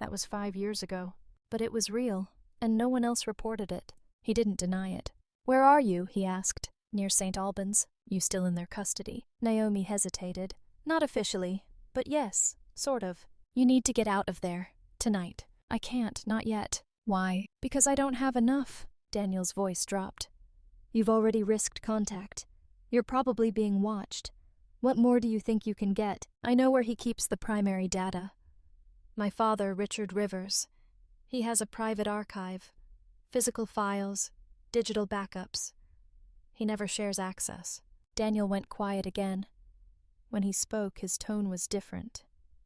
That was 5 years ago. But it was real, and no one else reported it. He didn't deny it. Where are you? He asked. Near St. Albans. You still in their custody? Naomi hesitated. Not officially, but yes, sort of. You need to get out of there. Tonight. I can't, not yet. Why? Because I don't have enough. Daniel's voice dropped. You've already risked contact. You're probably being watched. What more do you think you can get? I know where he keeps the primary data. My father, Richard Rivers. He has a private archive. Physical files, digital backups. He never shares access. Daniel went quiet again. When he spoke, his tone was different,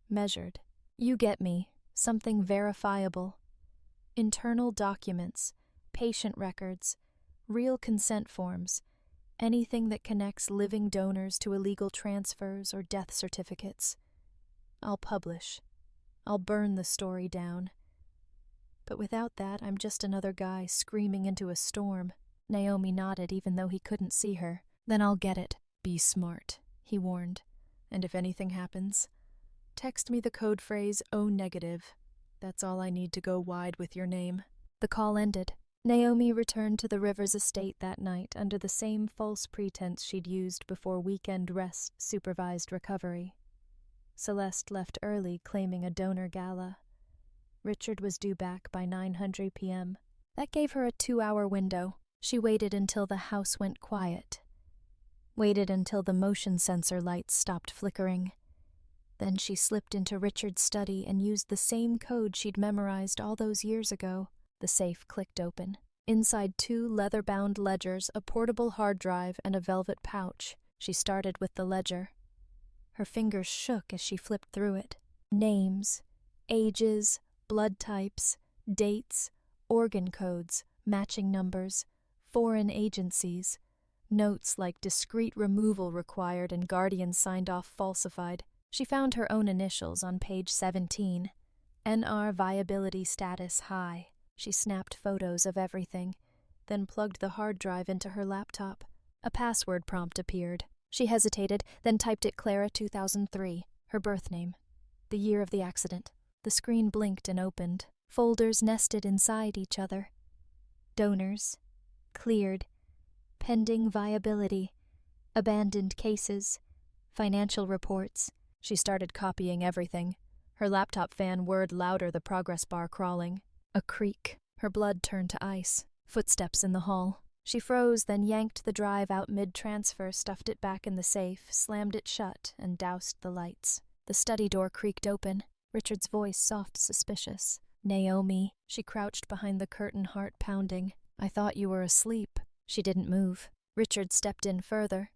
measured. You get me. Something verifiable. Internal documents, patient records, real consent forms, anything that connects living donors to illegal transfers or death certificates. I'll publish. I'll burn the story down. But without that, I'm just another guy screaming into a storm. Naomi nodded even though he couldn't see her. Then I'll get it. Be smart, he warned. And if anything happens, text me the code phrase O negative. That's all I need to go wide with your name. The call ended. Naomi returned to the Rivers estate that night under the same false pretense she'd used before weekend rest supervised recovery. Celeste left early, claiming a donor gala. Richard was due back by 9:00 p.m. That gave her a 2-hour window. She waited until the house went quiet. Waited until the motion sensor lights stopped flickering. Then she slipped into Richard's study and used the same code she'd memorized all those years ago. The safe clicked open. Inside 2 leather-bound ledgers, a portable hard drive, and a velvet pouch. She started with the ledger. Her fingers shook as she flipped through it. Names, ages, blood types, dates, organ codes, matching numbers, foreign agencies, notes like discreet removal required and guardian signed off falsified. She found her own initials on page 17. NR viability status high. She snapped photos of everything, then plugged the hard drive into her laptop. A password prompt appeared. She hesitated, then typed it Clara 2003, her birth name. The year of the accident. The screen blinked and opened. Folders nested inside each other. Donors. Cleared. Pending viability. Abandoned cases. Financial reports. She started copying everything. Her laptop fan whirred louder, the progress bar crawling. A creak. Her blood turned to ice. Footsteps in the hall. She froze, then yanked the drive out mid-transfer, stuffed it back in the safe, slammed it shut, and doused the lights. The study door creaked open. Richard's voice soft, suspicious. Naomi. She crouched behind the curtain, heart pounding. I thought you were asleep. She didn't move. Richard stepped in further.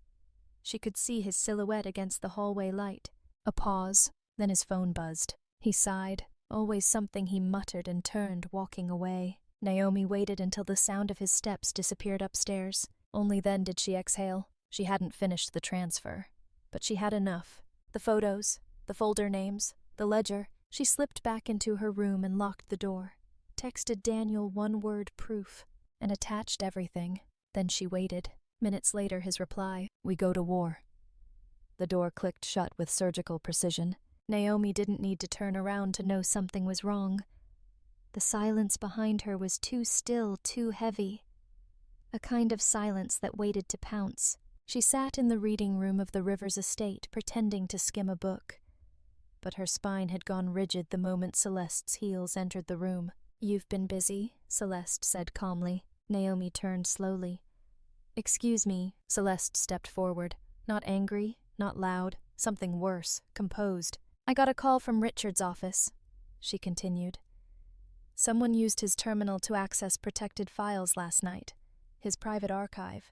She could see his silhouette against the hallway light. A pause, then his phone buzzed. He sighed. Always something he muttered and turned, walking away. Naomi waited until the sound of his steps disappeared upstairs. Only then did she exhale. She hadn't finished the transfer. But she had enough. The photos, the folder names, the ledger. She slipped back into her room and locked the door. Texted Daniel one-word proof, and attached everything. Then she waited. Minutes later, his reply, "We go to war." The door clicked shut with surgical precision. Naomi didn't need to turn around to know something was wrong. The silence behind her was too still, too heavy. A kind of silence that waited to pounce. She sat in the reading room of the Rivers estate, pretending to skim a book. But her spine had gone rigid the moment Celeste's heels entered the room. "You've been busy," Celeste said calmly. Naomi turned slowly. "Excuse me," Celeste stepped forward. Not angry, not loud, something worse, composed. "I got a call from Richard's office," she continued. "Someone used his terminal to access protected files last night. His private archive.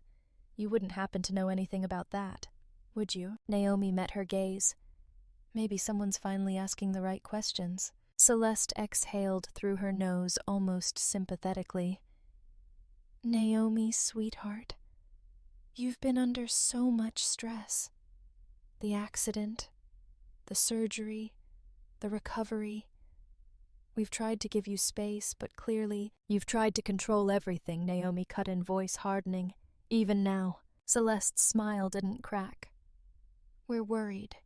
You wouldn't happen to know anything about that, would you?" Naomi met her gaze. Maybe someone's finally asking the right questions. Celeste exhaled through her nose almost sympathetically. "Naomi, sweetheart, you've been under so much stress. The accident, the surgery, the recovery. We've tried to give you space, but clearly you've tried to control everything," Naomi cut in, voice hardening. "Even now." Celeste's smile didn't crack. "We're worried.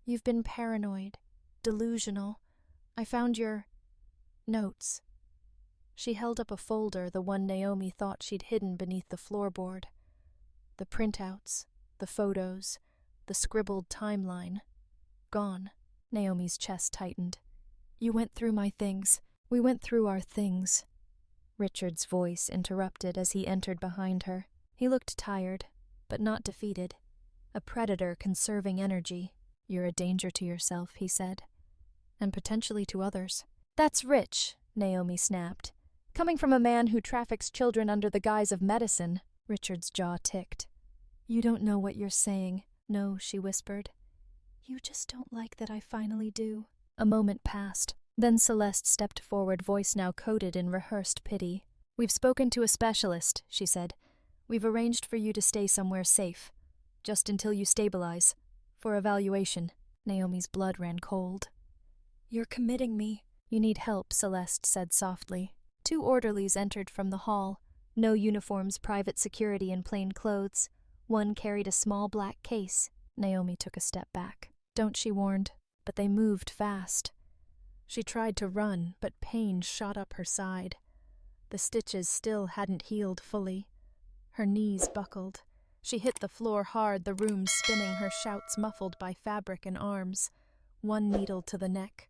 You've been paranoid, delusional. I found your notes." She held up a folder, the one Naomi thought she'd hidden beneath the floorboard. The printouts, the photos, the scribbled timeline. Gone. Naomi's chest tightened. "You went through my things. We went through our things." Richard's voice interrupted as he entered behind her. He looked tired, but not defeated. A predator conserving energy. "You're a danger to yourself," he said. "And potentially to others." "That's rich," Naomi snapped. "Coming from a man who traffics children under the guise of medicine." Richard's jaw ticked. "You don't know what you're saying." "No," she whispered. "You just don't like that I finally do." A moment passed. Then Celeste stepped forward, voice now coated in rehearsed pity. "We've spoken to a specialist," she said. "We've arranged for you to stay somewhere safe. Just until you stabilize. For evaluation." Naomi's blood ran cold. "You're committing me." "You need help," Celeste said softly. 2 orderlies entered from the hall. No uniforms, private security in plain clothes. One carried a small black case. Naomi took a step back. "Don't," she warned. But they moved fast. She tried to run, but pain shot up her side. The stitches still hadn't healed fully. Her knees buckled. She hit the floor hard, the room spinning, her shouts muffled by fabric and arms. One needle to the neck,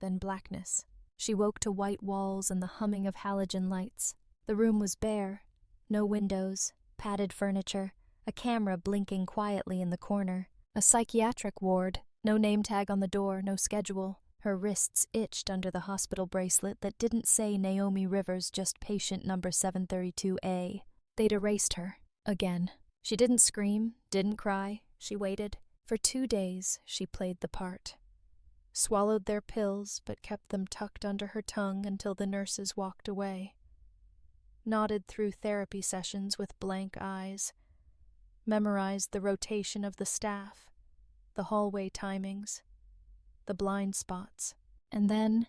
then blackness. She woke to white walls and the humming of halogen lights. The room was bare. No windows, padded furniture, a camera blinking quietly in the corner. A psychiatric ward, no name tag on the door, no schedule. Her wrists itched under the hospital bracelet that didn't say Naomi Rivers, just patient number 732A. They'd erased her. Again. She didn't scream, didn't cry. She waited. For 2 days, she played the part. Swallowed their pills, but kept them tucked under her tongue until the nurses walked away. Nodded through therapy sessions with blank eyes. Memorized the rotation of the staff, the hallway timings, the blind spots. And then,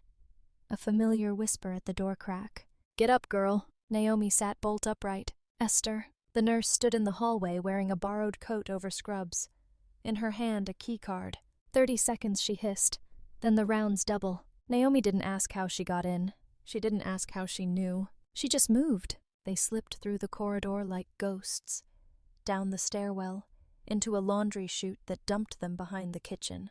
a familiar whisper at the door crack. "Get up, girl." Naomi sat bolt upright. "Esther." The nurse stood in the hallway wearing a borrowed coat over scrubs. In her hand, a key card. 30 seconds, she hissed. Then the rounds double. Naomi didn't ask how she got in. She didn't ask how she knew. She just moved. They slipped through the corridor like ghosts. Down the stairwell, into a laundry chute that dumped them behind the kitchen.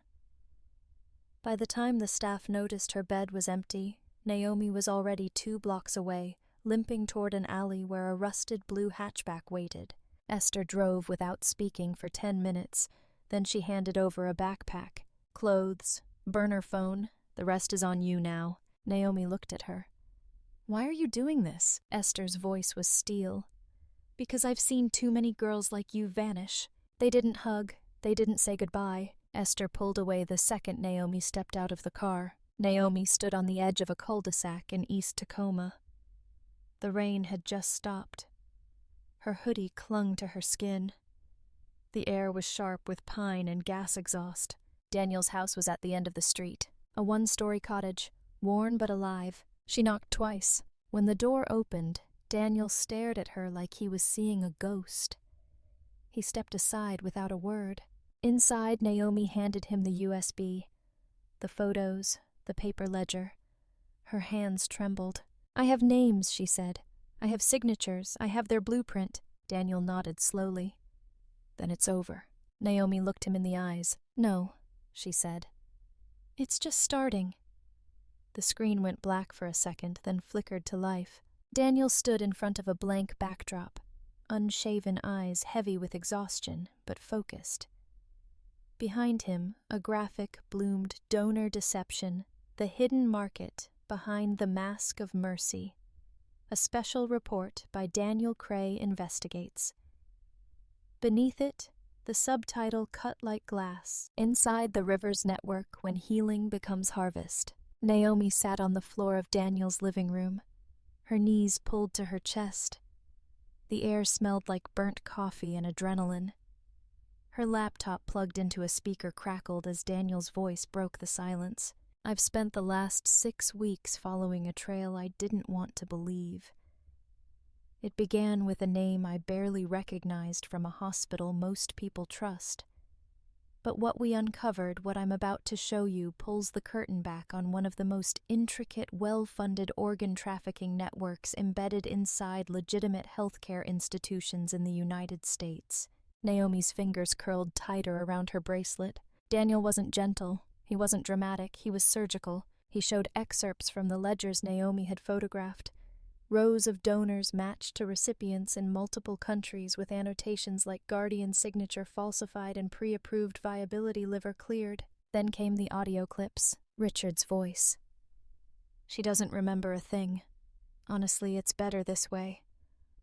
By the time the staff noticed her bed was empty, Naomi was already 2 blocks away, limping toward an alley where a rusted blue hatchback waited. Esther drove without speaking for 10 minutes. Then she handed over a backpack. "Clothes, burner phone, the rest is on you now." Naomi looked at her. "Why are you doing this?" Esther's voice was steel. "Because I've seen too many girls like you vanish. They didn't hug, they didn't say goodbye." Esther pulled away the second Naomi stepped out of the car. Naomi stood on the edge of a cul-de-sac in East Tacoma. The rain had just stopped. Her hoodie clung to her skin. The air was sharp with pine and gas exhaust. Daniel's house was at the end of the street. A 1-story cottage, worn but alive. She knocked twice. When the door opened, Daniel stared at her like he was seeing a ghost. He stepped aside without a word. Inside, Naomi handed him the USB. The photos, the paper ledger. Her hands trembled. "I have names," she said. "I have signatures. I have their blueprint." Daniel nodded slowly. "Then it's over." Naomi looked him in the eyes. "No," she said. "It's just starting." The screen went black for a second, then flickered to life. Daniel stood in front of a blank backdrop, unshaven eyes heavy with exhaustion, but focused. Behind him, a graphic bloomed "Donor Deception, the Hidden Market Behind the Mask of Mercy." A special report by Daniel Cray Investigates. Beneath it, the subtitle cut like glass, "Inside the Rivers Network When Healing Becomes Harvest." Naomi sat on the floor of Daniel's living room, her knees pulled to her chest. The air smelled like burnt coffee and adrenaline. Her laptop plugged into a speaker crackled as Daniel's voice broke the silence. "I've spent the last 6 weeks following a trail I didn't want to believe. It began with a name I barely recognized from a hospital most people trust. But what we uncovered, what I'm about to show you, pulls the curtain back on one of the most intricate, well-funded organ trafficking networks embedded inside legitimate healthcare institutions in the United States." Naomi's fingers curled tighter around her bracelet. Daniel wasn't gentle. He wasn't dramatic. He was surgical. He showed excerpts from the ledgers Naomi had photographed. Rows of donors matched to recipients in multiple countries with annotations like "Guardian signature falsified and pre-approved viability liver cleared." Then came the audio clips. Richard's voice. "She doesn't remember a thing. Honestly, it's better this way.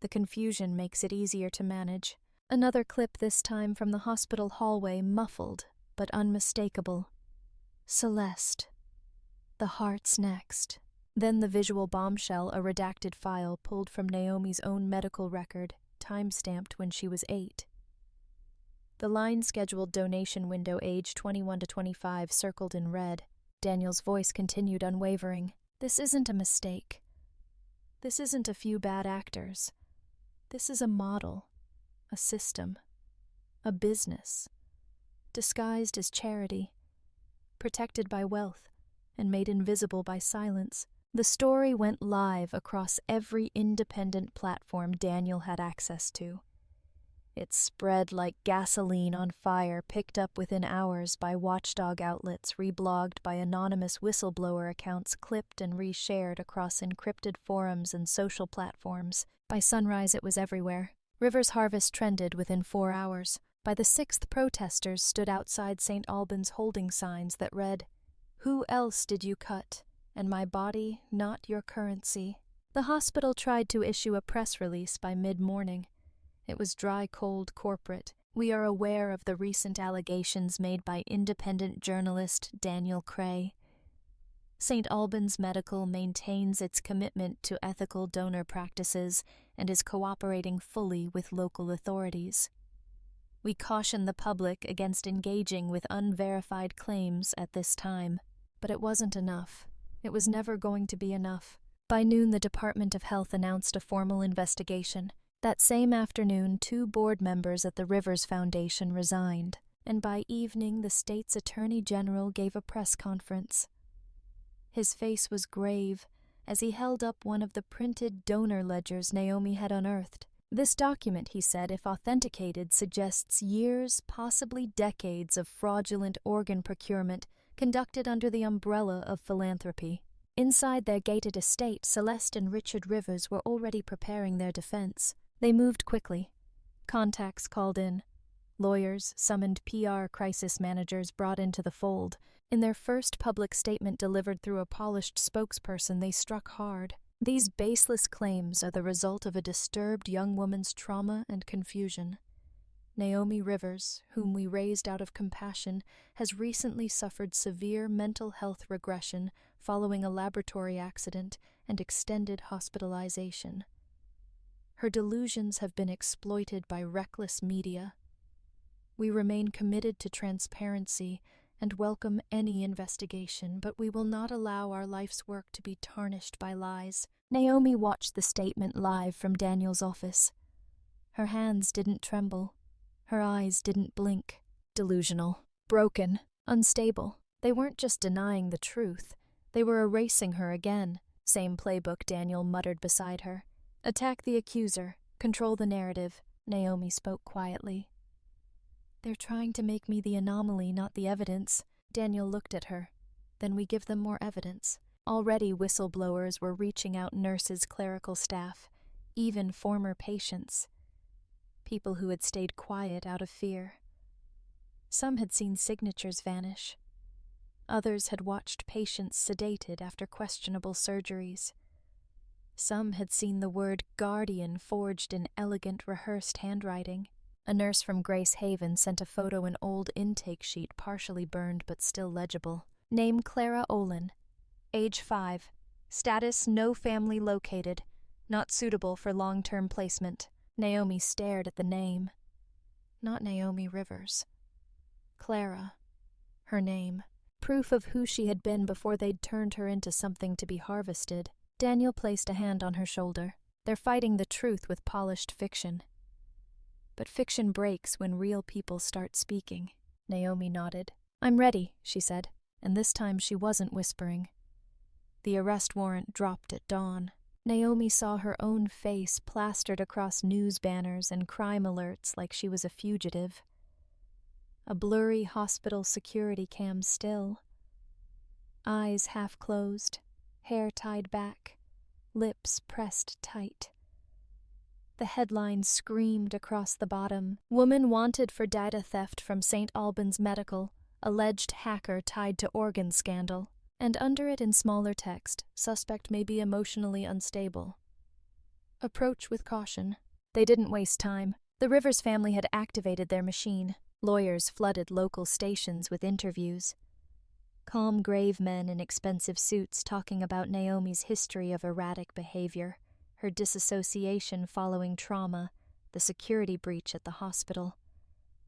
The confusion makes it easier to manage." Another clip, this time from the hospital hallway, muffled but unmistakable. "Celeste. The heart's next." Then the visual bombshell, a redacted file pulled from Naomi's own medical record, time-stamped when she was 8. The line-scheduled donation window age 21 to 25 circled in red. Daniel's voice continued unwavering. "This isn't a mistake. This isn't a few bad actors. This is a model, a system, a business, disguised as charity, protected by wealth, and made invisible by silence. The story went live across every independent platform Daniel had access to. It spread like gasoline on fire, picked up within hours by watchdog outlets, reblogged by anonymous whistleblower accounts, clipped and reshared across encrypted forums and social platforms. By sunrise, it was everywhere. Rivers' harvest trended within 4 hours. By the 6th, protesters stood outside St. Albans holding signs that read, "Who else did you cut? And my body, not your currency." The hospital tried to issue a press release by mid-morning. It was dry, cold, corporate. "We are aware of the recent allegations made by independent journalist Daniel Cray. St. Albans Medical maintains its commitment to ethical donor practices and is cooperating fully with local authorities. We caution the public against engaging with unverified claims at this time." But it wasn't enough. It was never going to be enough. By noon, the Department of Health announced a formal investigation. That same afternoon, 2 board members at the Rivers Foundation resigned, and by evening the state's Attorney General gave a press conference. His face was grave as he held up one of the printed donor ledgers Naomi had unearthed. "This document," he said, "if authenticated, suggests years, possibly decades of fraudulent organ procurement conducted under the umbrella of philanthropy." Inside their gated estate, Celeste and Richard Rivers were already preparing their defense. They moved quickly. Contacts called in. Lawyers summoned, PR crisis managers brought into the fold. In their first public statement delivered through a polished spokesperson, they struck hard. "These baseless claims are the result of a disturbed young woman's trauma and confusion. Naomi Rivers, whom we raised out of compassion, has recently suffered severe mental health regression following a laboratory accident and extended hospitalization. Her delusions have been exploited by reckless media. We remain committed to transparency and welcome any investigation, but we will not allow our life's work to be tarnished by lies." Naomi watched the statement live from Daniel's office. Her hands didn't tremble. Her eyes didn't blink. Delusional, broken, unstable. They weren't just denying the truth. They were erasing her again. Same playbook, Daniel muttered beside her. "Attack the accuser. Control the narrative," Naomi spoke quietly. "They're trying to make me the anomaly, not the evidence." Daniel looked at her. "Then we give them more evidence." Already whistleblowers were reaching out nurses, clerical staff, even former patients. People who had stayed quiet out of fear. Some had seen signatures vanish. Others had watched patients sedated after questionable surgeries. Some had seen the word guardian forged in elegant, rehearsed handwriting. A nurse from Grace Haven sent a photo an old intake sheet partially burned but still legible. Name Clara Olin. Age 5. Status no family located. Not suitable for long-term placement. Naomi stared at the name. Not Naomi Rivers. Clara. Her name. Proof of who she had been before they'd turned her into something to be harvested. Daniel placed a hand on her shoulder. "They're fighting the truth with polished fiction. But fiction breaks when real people start speaking." Naomi nodded. "I'm ready," she said, and this time she wasn't whispering. The arrest warrant dropped at dawn. Naomi saw her own face plastered across news banners and crime alerts like she was a fugitive. A blurry hospital security cam still. Eyes half closed, hair tied back, lips pressed tight. The headline screamed across the bottom, "Woman wanted for data theft from St. Albans Medical, alleged hacker tied to organ scandal." And under it in smaller text, "Suspect may be emotionally unstable. Approach with caution." They didn't waste time. The Rivers family had activated their machine. Lawyers flooded local stations with interviews. Calm, grave men in expensive suits talking about Naomi's history of erratic behavior, her disassociation following trauma, the security breach at the hospital.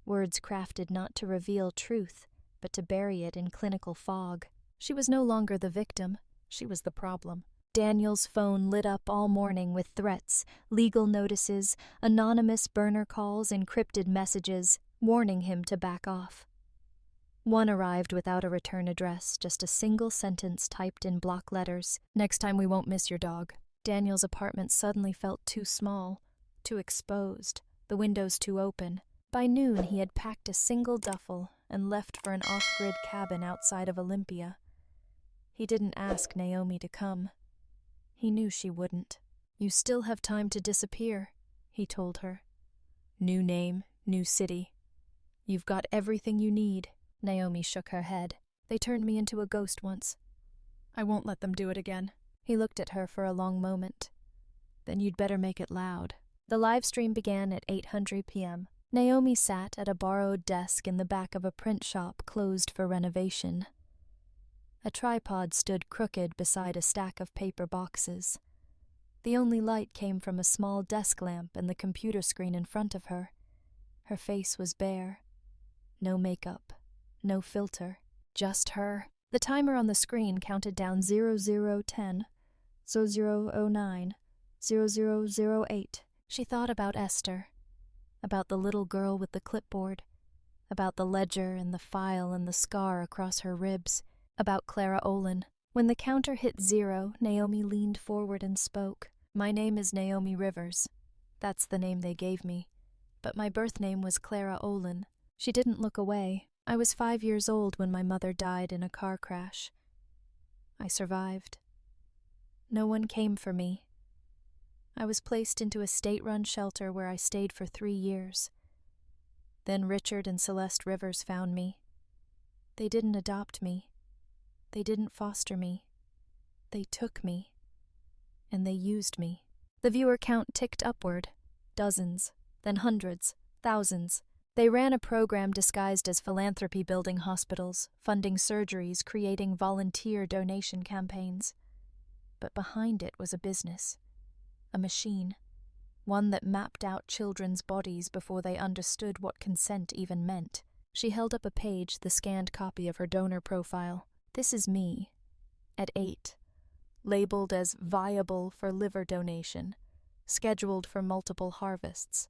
Words crafted not to reveal truth, but to bury it in clinical fog. She was no longer the victim. She was the problem. Daniel's phone lit up all morning with threats, legal notices, anonymous burner calls, encrypted messages, warning him to back off. One arrived without a return address, just a single sentence typed in block letters. "Next time we won't miss your dog." Daniel's apartment suddenly felt too small, too exposed, the windows too open. By noon, he had packed a single duffel and left for an off-grid cabin outside of Olympia. He didn't ask Naomi to come. He knew she wouldn't. "You still have time to disappear," he told her. "New name, new city. You've got everything you need." Naomi shook her head. "They turned me into a ghost once. I won't let them do it again." He looked at her for a long moment. "Then you'd better make it loud." The live stream began at 8:00 p.m. Naomi sat at a borrowed desk in the back of a print shop closed for renovation. A tripod stood crooked beside a stack of paper boxes. The only light came from a small desk lamp and the computer screen in front of her. Her face was bare. No makeup, no filter, just her. The timer on the screen counted down 0010, 0009, 0008. She thought about Esther, about the little girl with the clipboard, about the ledger and the file and the scar across her ribs, about Clara Olin. When the counter hit 0, Naomi leaned forward and spoke. "My name is Naomi Rivers. That's the name they gave me. But my birth name was Clara Olin." She didn't look away. "I was 5 years old when my mother died in a car crash. I survived. No one came for me. I was placed into a state-run shelter where I stayed for 3 years. Then Richard and Celeste Rivers found me. They didn't adopt me. They didn't foster me. They took me. And they used me." The viewer count ticked upward. Dozens, then hundreds, thousands. They ran a program disguised as philanthropy, building hospitals, funding surgeries, creating volunteer donation campaigns. But behind it was a business, a machine, one that mapped out children's bodies before they understood what consent even meant. She held up a page, the scanned copy of her donor profile. "This is me, at 8, labeled as viable for liver donation, scheduled for multiple harvests."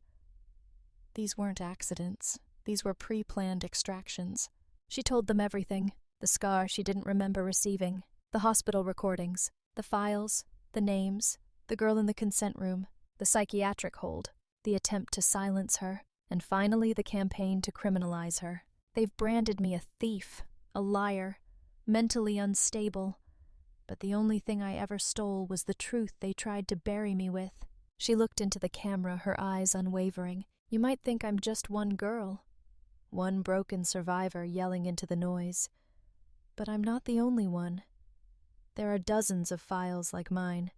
These weren't accidents. These were pre-planned extractions. She told them everything: the scar she didn't remember receiving, the hospital recordings, the files, the names, the girl in the consent room, the psychiatric hold, the attempt to silence her, and finally the campaign to criminalize her. "They've branded me a thief, a liar, mentally unstable. But the only thing I ever stole was the truth they tried to bury me with." She looked into the camera, her eyes unwavering. "You might think I'm just one girl, one broken survivor yelling into the noise. But I'm not the only one. There are dozens of files like mine.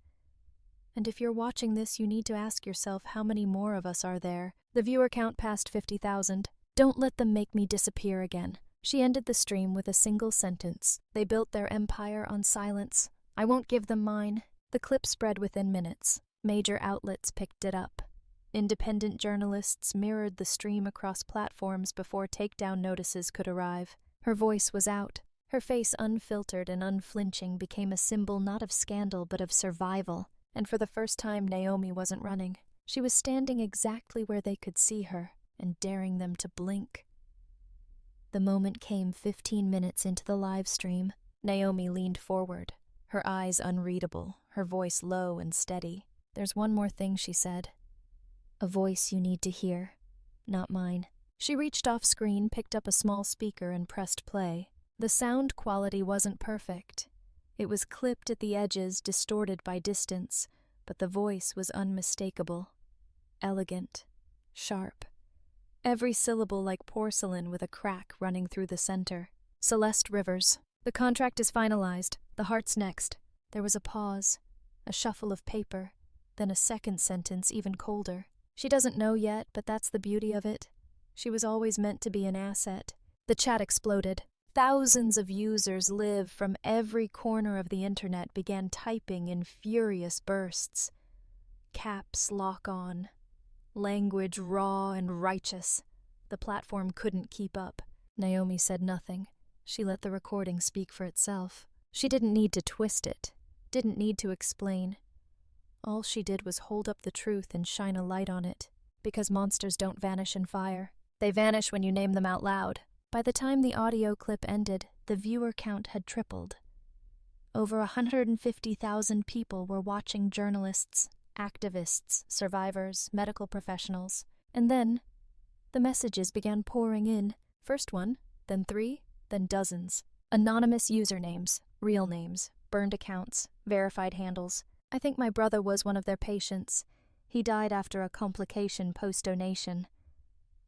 And if you're watching this, you need to ask yourself how many more of us are there." The viewer count passed 50,000. "Don't let them make me disappear again." She ended the stream with a single sentence. "They built their empire on silence. I won't give them mine." The clip spread within minutes. Major outlets picked it up. Independent journalists mirrored the stream across platforms before takedown notices could arrive. Her voice was out. Her face, unfiltered and unflinching, became a symbol not of scandal but of survival. And for the first time, Naomi wasn't running. She was standing exactly where they could see her and daring them to blink. The moment came 15 minutes into the live stream. Naomi leaned forward, her eyes unreadable, her voice low and steady. "There's one more thing," she said. "A voice you need to hear, not mine." She reached off screen, picked up a small speaker, and pressed play. The sound quality wasn't perfect. It was clipped at the edges, distorted by distance, but the voice was unmistakable. Elegant, sharp. Every syllable like porcelain with a crack running through the center. "Celeste Rivers. The contract is finalized. The heart's next." There was a pause, a shuffle of paper, then a second sentence even colder. "She doesn't know yet, but that's the beauty of it. She was always meant to be an asset." The chat exploded. Thousands of users live from every corner of the internet began typing in furious bursts. Caps lock on. Language raw and righteous. The platform couldn't keep up. Naomi said nothing. She let the recording speak for itself. She didn't need to twist it, didn't need to explain. All she did was hold up the truth and shine a light on it. Because monsters don't vanish in fire. They vanish when you name them out loud. By the time the audio clip ended, the viewer count had tripled. Over 150,000 people were watching: journalists, activists, survivors, medical professionals. And then, the messages began pouring in. First one, then 3, then dozens. Anonymous usernames, real names, burned accounts, verified handles. I think my brother was one of their patients. He died after a complication post-donation.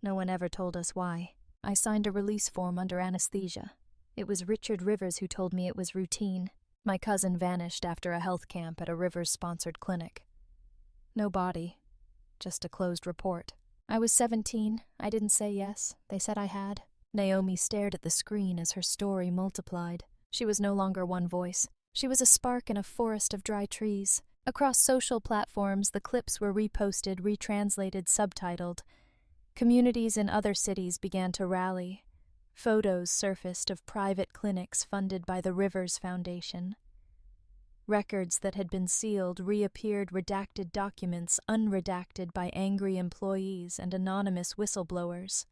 No one ever told us why. I signed a release form under anesthesia. It was Richard Rivers who told me it was routine. My cousin vanished after a health camp at a Rivers-sponsored clinic. No body, just a closed report. I was 17. I didn't say yes. They said I had. Naomi stared at the screen as her story multiplied. She was no longer one voice. She was a spark in a forest of dry trees. Across social platforms, the clips were reposted, retranslated, subtitled. Communities in other cities began to rally. Photos surfaced of private clinics funded by the Rivers Foundation. Records that had been sealed reappeared, redacted documents unredacted by angry employees and anonymous whistleblowers.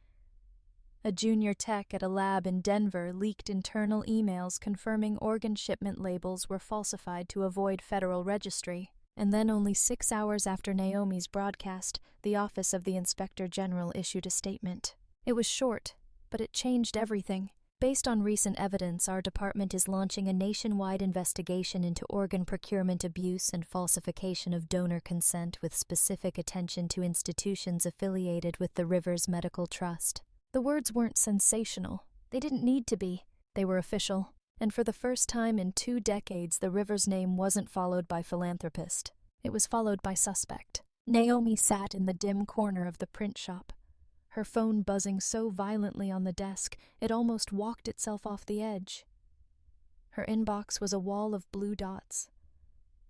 A junior tech at a lab in Denver leaked internal emails confirming organ shipment labels were falsified to avoid federal registry. And then, only 6 hours after Naomi's broadcast, the Office of the Inspector General issued a statement. It was short, but it changed everything. Based on recent evidence, our department is launching a nationwide investigation into organ procurement abuse and falsification of donor consent, with specific attention to institutions affiliated with the Rivers Medical Trust. The words weren't sensational. They didn't need to be. They were official. And for the first time in 2 decades, the Rivers name wasn't followed by philanthropist. It was followed by suspect. Naomi sat in the dim corner of the print shop, her phone buzzing so violently on the desk it almost walked itself off the edge. Her inbox was a wall of blue dots.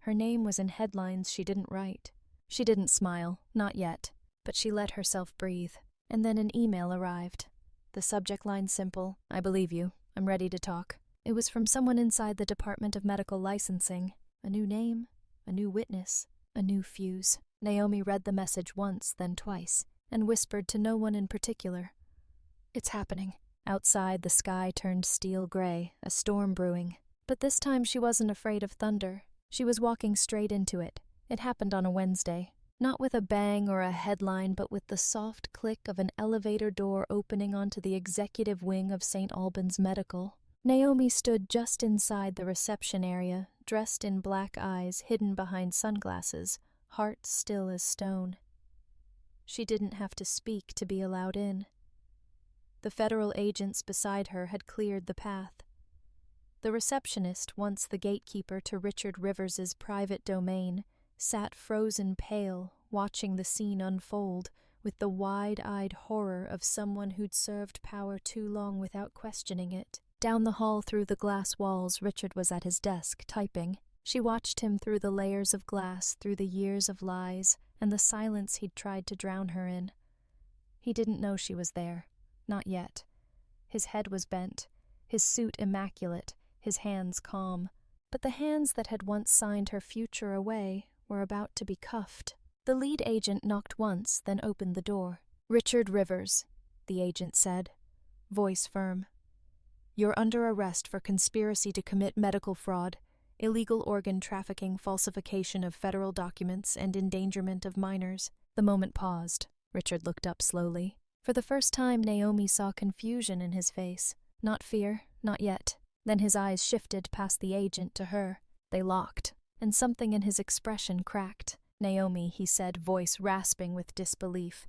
Her name was in headlines she didn't write. She didn't smile, not yet, but she let herself breathe. And then an email arrived. The subject line simple: "I believe you. I'm ready to talk." It was from someone inside the Department of Medical Licensing. A new name, a new witness, a new fuse. Naomi read the message once, then twice, and whispered to no one in particular. "It's happening." Outside, the sky turned steel gray, a storm brewing. But this time she wasn't afraid of thunder. She was walking straight into it. It happened on a Wednesday. Not with a bang or a headline, but with the soft click of an elevator door opening onto the executive wing of St. Albans Medical. Naomi stood just inside the reception area, dressed in black eyes hidden behind sunglasses, heart still as stone. She didn't have to speak to be allowed in. The federal agents beside her had cleared the path. The receptionist, once the gatekeeper to Richard Rivers's private domain, sat frozen pale, watching the scene unfold, with the wide-eyed horror of someone who'd served power too long without questioning it. Down the hall through the glass walls, Richard was at his desk, typing. She watched him through the layers of glass, through the years of lies, and the silence he'd tried to drown her in. He didn't know she was there. Not yet. His head was bent, his suit immaculate, his hands calm. But the hands that had once signed her future away were about to be cuffed. The lead agent knocked once, then opened the door. "Richard Rivers," the agent said, voice firm. "You're under arrest for conspiracy to commit medical fraud, illegal organ trafficking, falsification of federal documents, and endangerment of minors." The moment paused. Richard looked up slowly. For the first time, Naomi saw confusion in his face. Not fear, not yet. Then his eyes shifted past the agent to her. They locked, and something in his expression cracked. "Naomi," he said, voice rasping with disbelief.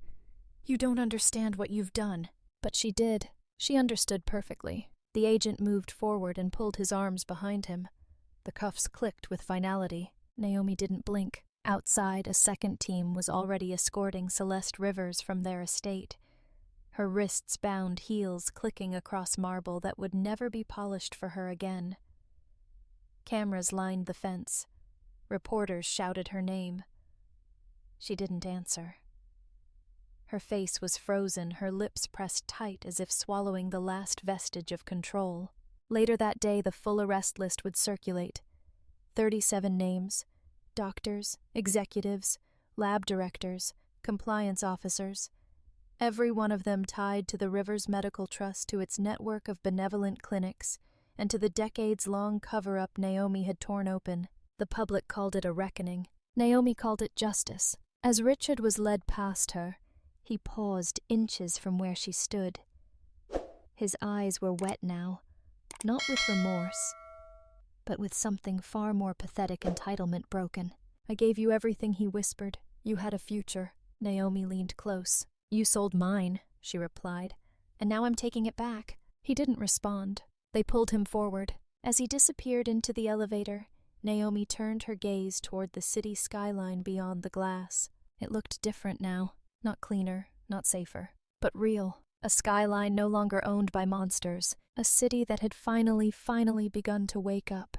"You don't understand what you've done." But she did. She understood perfectly. The agent moved forward and pulled his arms behind him. The cuffs clicked with finality. Naomi didn't blink. Outside, a second team was already escorting Celeste Rivers from their estate. Her wrists bound, heels clicking across marble that would never be polished for her again. Cameras lined the fence. Reporters shouted her name. She didn't answer. Her face was frozen, her lips pressed tight as if swallowing the last vestige of control. Later that day, the full arrest list would circulate. 37 names: doctors, executives, lab directors, compliance officers. every one of them tied to the Rivers Medical Trust, to its network of benevolent clinics, and to the decades-long cover-up Naomi had torn open. The public called it a reckoning. Naomi called it justice. As Richard was led past her, he paused inches from where she stood. His eyes were wet now, not with remorse, but with something far more pathetic: entitlement broken. "I gave you everything," he whispered. "You had a future." Naomi leaned close. "You sold mine," she replied, "and now I'm taking it back." He didn't respond. They pulled him forward. As he disappeared into the elevator, Naomi turned her gaze toward the city skyline beyond the glass. It looked different now. Not cleaner, not safer, but real. A skyline no longer owned by monsters. A city that had finally begun to wake up.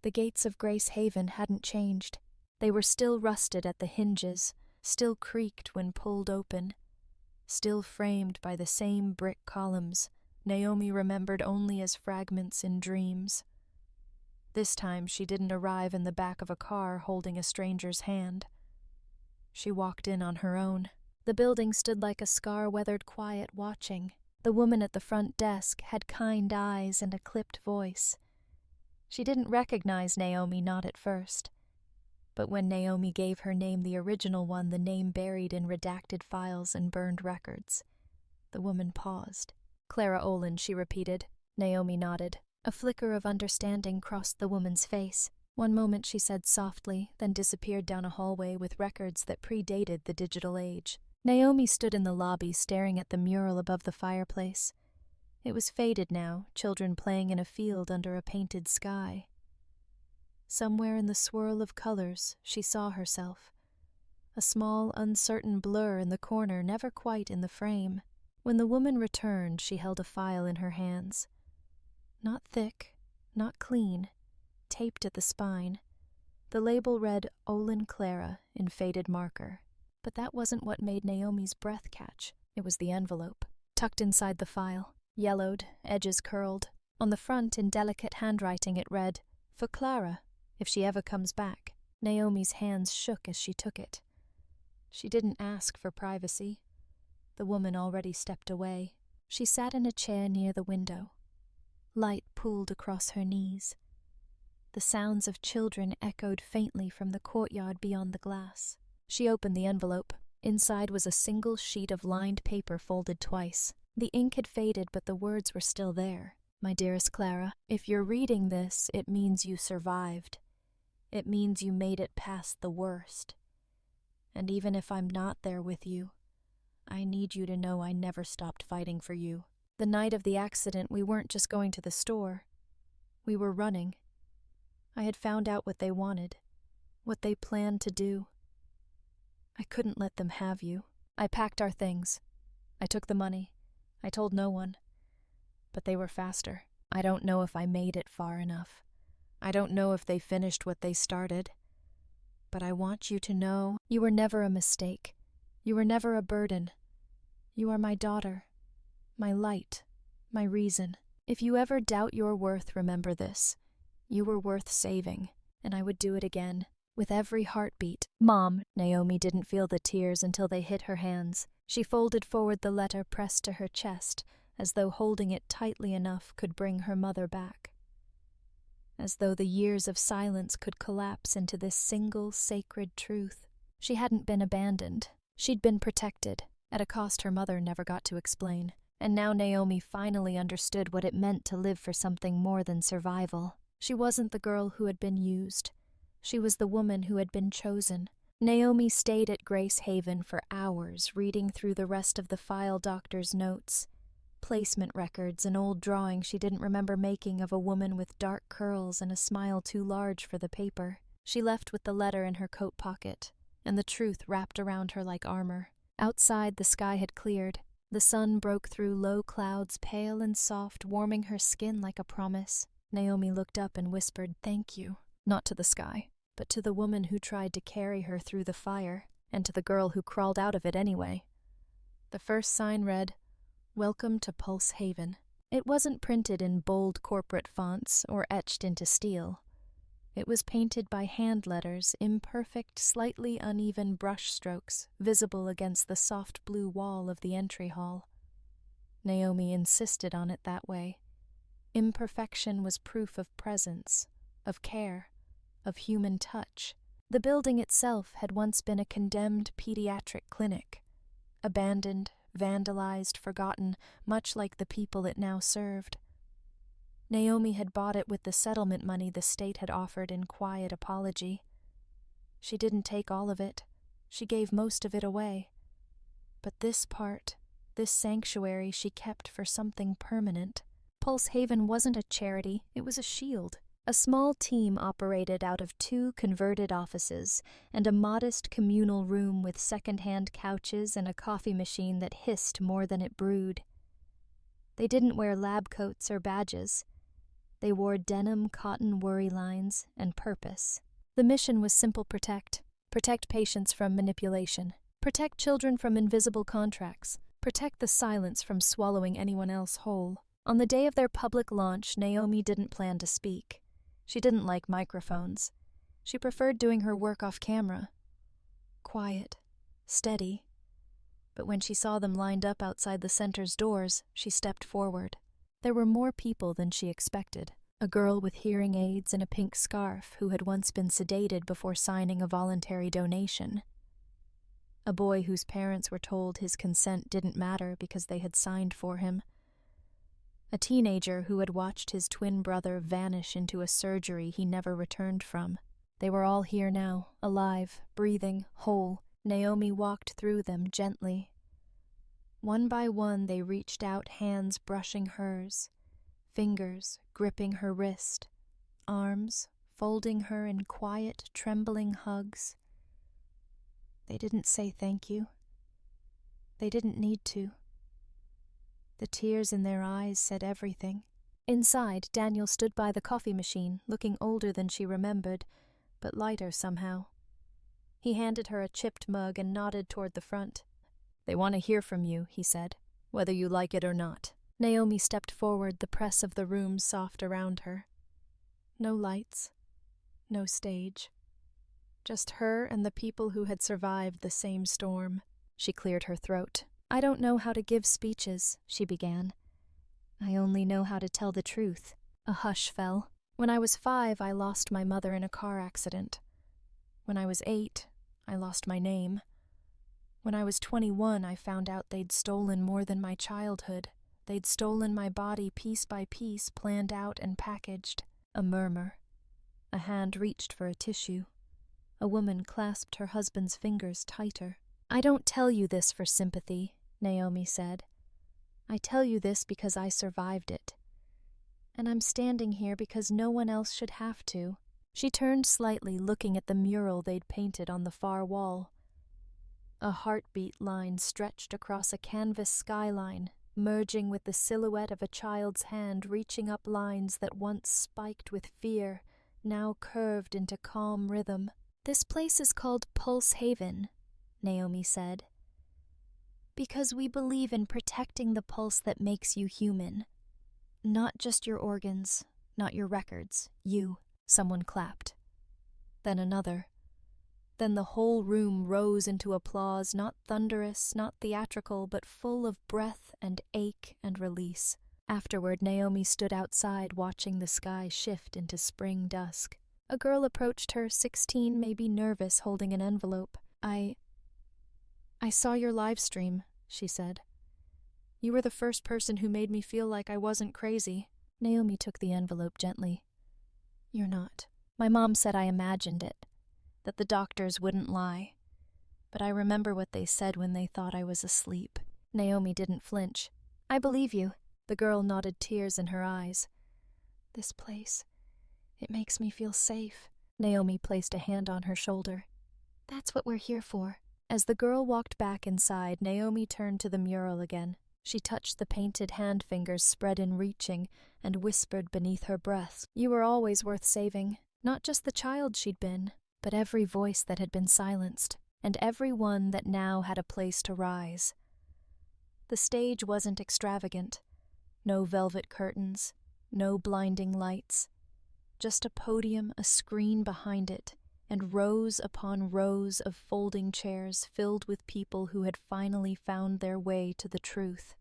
The gates of Grace Haven hadn't changed. They were still rusted at the hinges, still creaked when pulled open, still framed by the same brick columns Naomi remembered only as fragments in dreams. This time she didn't arrive in the back of a car holding a stranger's hand. She walked in on her own. The building stood like a scar-weathered quiet watching. The woman at the front desk had kind eyes and a clipped voice. She didn't recognize Naomi, not at first. But when Naomi gave her name, the original one, the name buried in redacted files and burned records, the woman paused. "Clara Olin," she repeated. Naomi nodded. A flicker of understanding crossed the woman's face. One moment she said softly, then disappeared down a hallway with records that predated the digital age. Naomi stood in the lobby staring at the mural above the fireplace. It was faded now, children playing in a field under a painted sky. Somewhere in the swirl of colors, she saw herself. A small, uncertain blur in the corner, never quite in the frame. When the woman returned, she held a file in her hands. Not thick, not clean, taped at the spine. The label read Olin Clara in faded marker. But that wasn't what made Naomi's breath catch. It was the envelope, tucked inside the file, yellowed, edges curled. On the front, in delicate handwriting, it read, "For Clara, if she ever comes back." Naomi's hands shook as she took it. She didn't ask for privacy. The woman already stepped away. She sat in a chair near the window. Light pooled across her knees. The sounds of children echoed faintly from the courtyard beyond the glass. She opened the envelope. Inside was a single sheet of lined paper folded twice. The ink had faded, but the words were still there. "My dearest Clara, if you're reading this, it means you survived. It means you made it past the worst. And even if I'm not there with you, I need you to know I never stopped fighting for you. The night of the accident, we weren't just going to the store. We were running. I had found out what they wanted, what they planned to do. I couldn't let them have you. I packed our things. I took the money. I told no one. But they were faster. I don't know if I made it far enough. I don't know if they finished what they started. But I want you to know you were never a mistake. You were never a burden. You are my daughter, my light, my reason. If you ever doubt your worth, remember this. You were worth saving, and I would do it again, with every heartbeat." "Mom." Naomi didn't feel the tears until they hit her hands. She folded forward the letter pressed to her chest, as though holding it tightly enough could bring her mother back. As though the years of silence could collapse into this single sacred truth. She hadn't been abandoned. She'd been protected, at a cost her mother never got to explain. And now Naomi finally understood what it meant to live for something more than survival. She wasn't the girl who had been used. She was the woman who had been chosen. Naomi stayed at Grace Haven for hours, reading through the rest of the file doctor's notes. Placement records, an old drawing she didn't remember making of a woman with dark curls and a smile too large for the paper. She left with the letter in her coat pocket, and the truth wrapped around her like armor. Outside, the sky had cleared. The sun broke through low clouds, pale and soft, warming her skin like a promise. Naomi looked up and whispered, "Thank you," not to the sky, but to the woman who tried to carry her through the fire, and to the girl who crawled out of it anyway. The first sign read, "Welcome to Pulse Haven." It wasn't printed in bold corporate fonts or etched into steel. It was painted by hand letters, imperfect, slightly uneven brush strokes, visible against the soft blue wall of the entry hall. Naomi insisted on it that way. Imperfection was proof of presence, of care, of human touch. The building itself had once been a condemned pediatric clinic, abandoned, vandalized, forgotten, much like the people it now served. Naomi had bought it with the settlement money the state had offered in quiet apology. She didn't take all of it. She gave most of it away. But this part, this sanctuary, she kept for something permanent. Pulse Haven wasn't a charity, it was a shield. A small team operated out of 2 converted offices and a modest communal room with second-hand couches and a coffee machine that hissed more than it brewed. They didn't wear lab coats or badges. They wore denim cotton worry lines and purpose. The mission was simple: protect. Protect patients from manipulation. Protect children from invisible contracts. Protect the silence from swallowing anyone else whole. On the day of their public launch, Naomi didn't plan to speak. She didn't like microphones. She preferred doing her work off camera. Quiet, steady. But when she saw them lined up outside the center's doors, she stepped forward. There were more people than she expected. A girl with hearing aids and a pink scarf who had once been sedated before signing a voluntary donation. A boy whose parents were told his consent didn't matter because they had signed for him. A teenager who had watched his twin brother vanish into a surgery he never returned from. They were all here now, alive, breathing, whole. Naomi walked through them gently. One by one they reached out, hands brushing hers, fingers gripping her wrist, arms folding her in quiet, trembling hugs. They didn't say thank you. They didn't need to. The tears in their eyes said everything. Inside, Daniel stood by the coffee machine, looking older than she remembered, but lighter somehow. He handed her a chipped mug and nodded toward the front. "They want to hear from you," he said, "whether you like it or not." Naomi stepped forward, the press of the room soft around her. No lights, no stage. Just her and the people who had survived the same storm. She cleared her throat. "I don't know how to give speeches," she began. "I only know how to tell the truth." A hush fell. "When I was 5, I lost my mother in a car accident. When I was 8, I lost my name. When I was 21, I found out they'd stolen more than my childhood. They'd stolen my body piece by piece, planned out and packaged." A murmur. A hand reached for a tissue. A woman clasped her husband's fingers tighter. "I don't tell you this for sympathy," Naomi said. "I tell you this because I survived it. And I'm standing here because no one else should have to." She turned slightly, looking at the mural they'd painted on the far wall. A heartbeat line stretched across a canvas skyline, merging with the silhouette of a child's hand reaching up lines that once spiked with fear, now curved into calm rhythm. "This place is called Pulse Haven," Naomi said, "because we believe in protecting the pulse that makes you human. Not just your organs, not your records, you." Someone clapped. Then another. Then the whole room rose into applause, not thunderous, not theatrical, but full of breath and ache and release. Afterward, Naomi stood outside watching the sky shift into spring dusk. A girl approached her, 16, maybe nervous, holding an envelope. I saw your live stream," she said. "You were the first person who made me feel like I wasn't crazy." Naomi took the envelope gently. "You're not. My mom said I imagined it, that the doctors wouldn't lie. But I remember what they said when they thought I was asleep." Naomi didn't flinch. "I believe you." The girl nodded, tears in her eyes. "This place, it makes me feel safe." Naomi placed a hand on her shoulder. "That's what we're here for." As the girl walked back inside, Naomi turned to the mural again. She touched the painted hand fingers spread in reaching and whispered beneath her breath, "You were always worth saving. Not just the child she'd been, but every voice that had been silenced, and every one that now had a place to rise." The stage wasn't extravagant. No velvet curtains, no blinding lights. just a podium, a screen behind it, and rows upon rows of folding chairs filled with people who had finally found their way to the truth.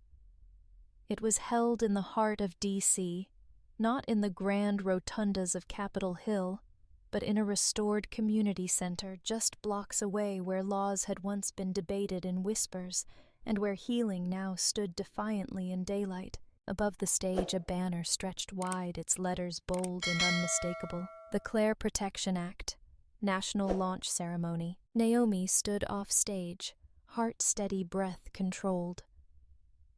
It was held in the heart of D.C., not in the grand rotundas of Capitol Hill, but in a restored community center just blocks away where laws had once been debated in whispers and where healing now stood defiantly in daylight. Above the stage, a banner stretched wide, its letters bold and unmistakable. The Clare Protection Act, National Launch Ceremony. Naomi stood off stage, heart-steady, breath controlled.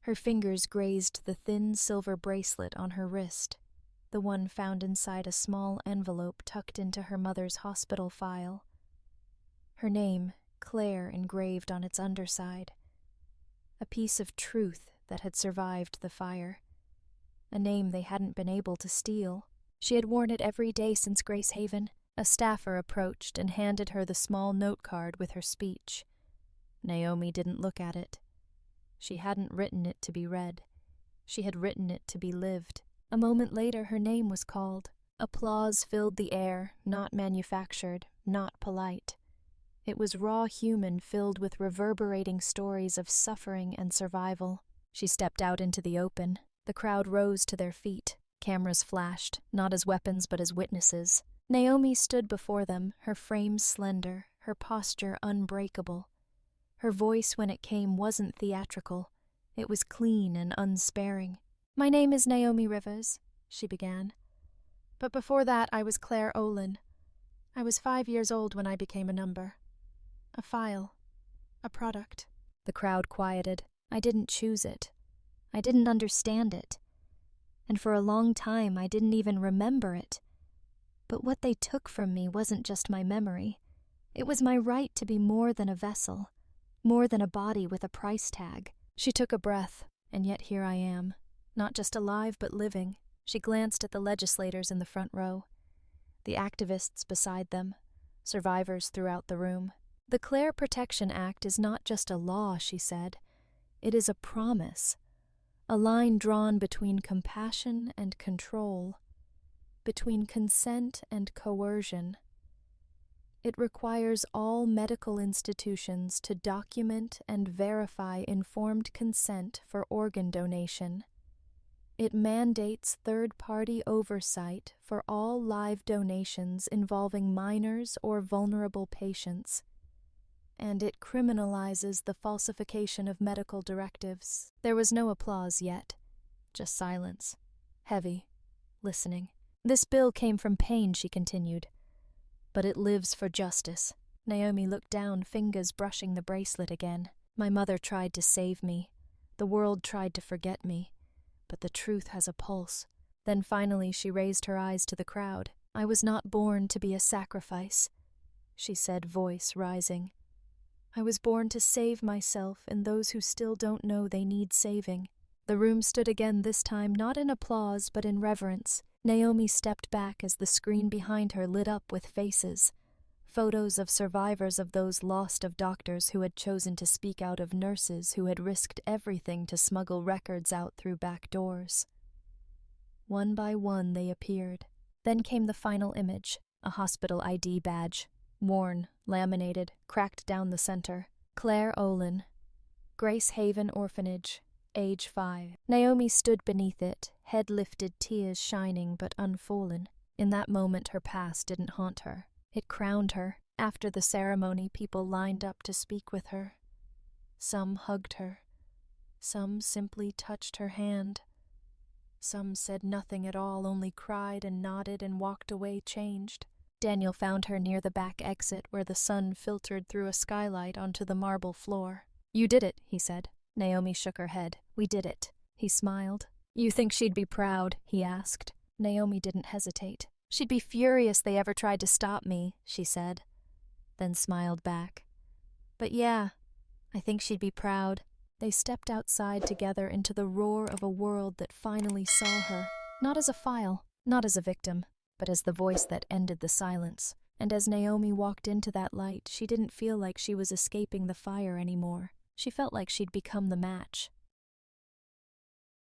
Her fingers grazed the thin silver bracelet on her wrist, the one found inside a small envelope tucked into her mother's hospital file. Her name, Claire, engraved on its underside. A piece of truth that had survived the fire. A name they hadn't been able to steal. She had worn it every day since Grace Haven. A staffer approached and handed her the small note card with her speech. Naomi didn't look at it. She hadn't written it to be read. She had written it to be lived. A moment later, her name was called. Applause filled the air, not manufactured, not polite. It was raw human, filled with reverberating stories of suffering and survival. She stepped out into the open. The crowd rose to their feet. Cameras flashed, not as weapons but as witnesses. Naomi stood before them, her frame slender, her posture unbreakable. Her voice, when it came, wasn't theatrical. It was clean and unsparing. "My name is Naomi Rivers," she began. "But before that I was Claire Olin. I was 5 years old when I became a number. A file. A product." The crowd quieted. I didn't choose it. I didn't understand it. And for a long time I didn't even remember it. But what they took from me wasn't just my memory. It was my right to be more than a vessel, more than a body with a price tag. She took a breath, and yet here I am. Not just alive, but living. She glanced at the legislators in the front row, the activists beside them, survivors throughout the room. "The Clare Protection Act is not just a law," she said. "It is a promise, a line drawn between compassion and control, between consent and coercion. It requires all medical institutions to document and verify informed consent for organ donation. It mandates third-party oversight for all live donations involving minors or vulnerable patients. And it criminalizes the falsification of medical directives." There was no applause yet, just silence, heavy, listening. "This bill came from pain," she continued, "but it lives for justice." Naomi looked down, fingers brushing the bracelet again. "My mother tried to save me. The world tried to forget me. But the truth has a pulse." Then finally she raised her eyes to the crowd. "I was not born to be a sacrifice," she said, voice rising. "I was born to save myself and those who still don't know they need saving." The room stood again, this time not in applause but in reverence. Naomi stepped back as the screen behind her lit up with faces. Photos of survivors, of those lost, of doctors who had chosen to speak out, of nurses who had risked everything to smuggle records out through back doors. One by one they appeared. Then came the final image, a hospital ID badge, worn, laminated, cracked down the center. Claire Olin, Grace Haven Orphanage, age 5. Naomi stood beneath it, head lifted, tears shining but unfallen. In that moment her past didn't haunt her. It crowned her. After the ceremony, people lined up to speak with her. Some hugged her. Some simply touched her hand. Some said nothing at all, only cried and nodded and walked away changed. Daniel found her near the back exit where the sun filtered through a skylight onto the marble floor. "You did it," he said. Naomi shook her head. "We did it." He smiled. "You think she'd be proud?" he asked. Naomi didn't hesitate. "She'd be furious they ever tried to stop me," she said, then smiled back. "But yeah, I think she'd be proud." They stepped outside together into the roar of a world that finally saw her, not as a file, not as a victim, but as the voice that ended the silence. And as Naomi walked into that light, she didn't feel like she was escaping the fire anymore. She felt like she'd become the match,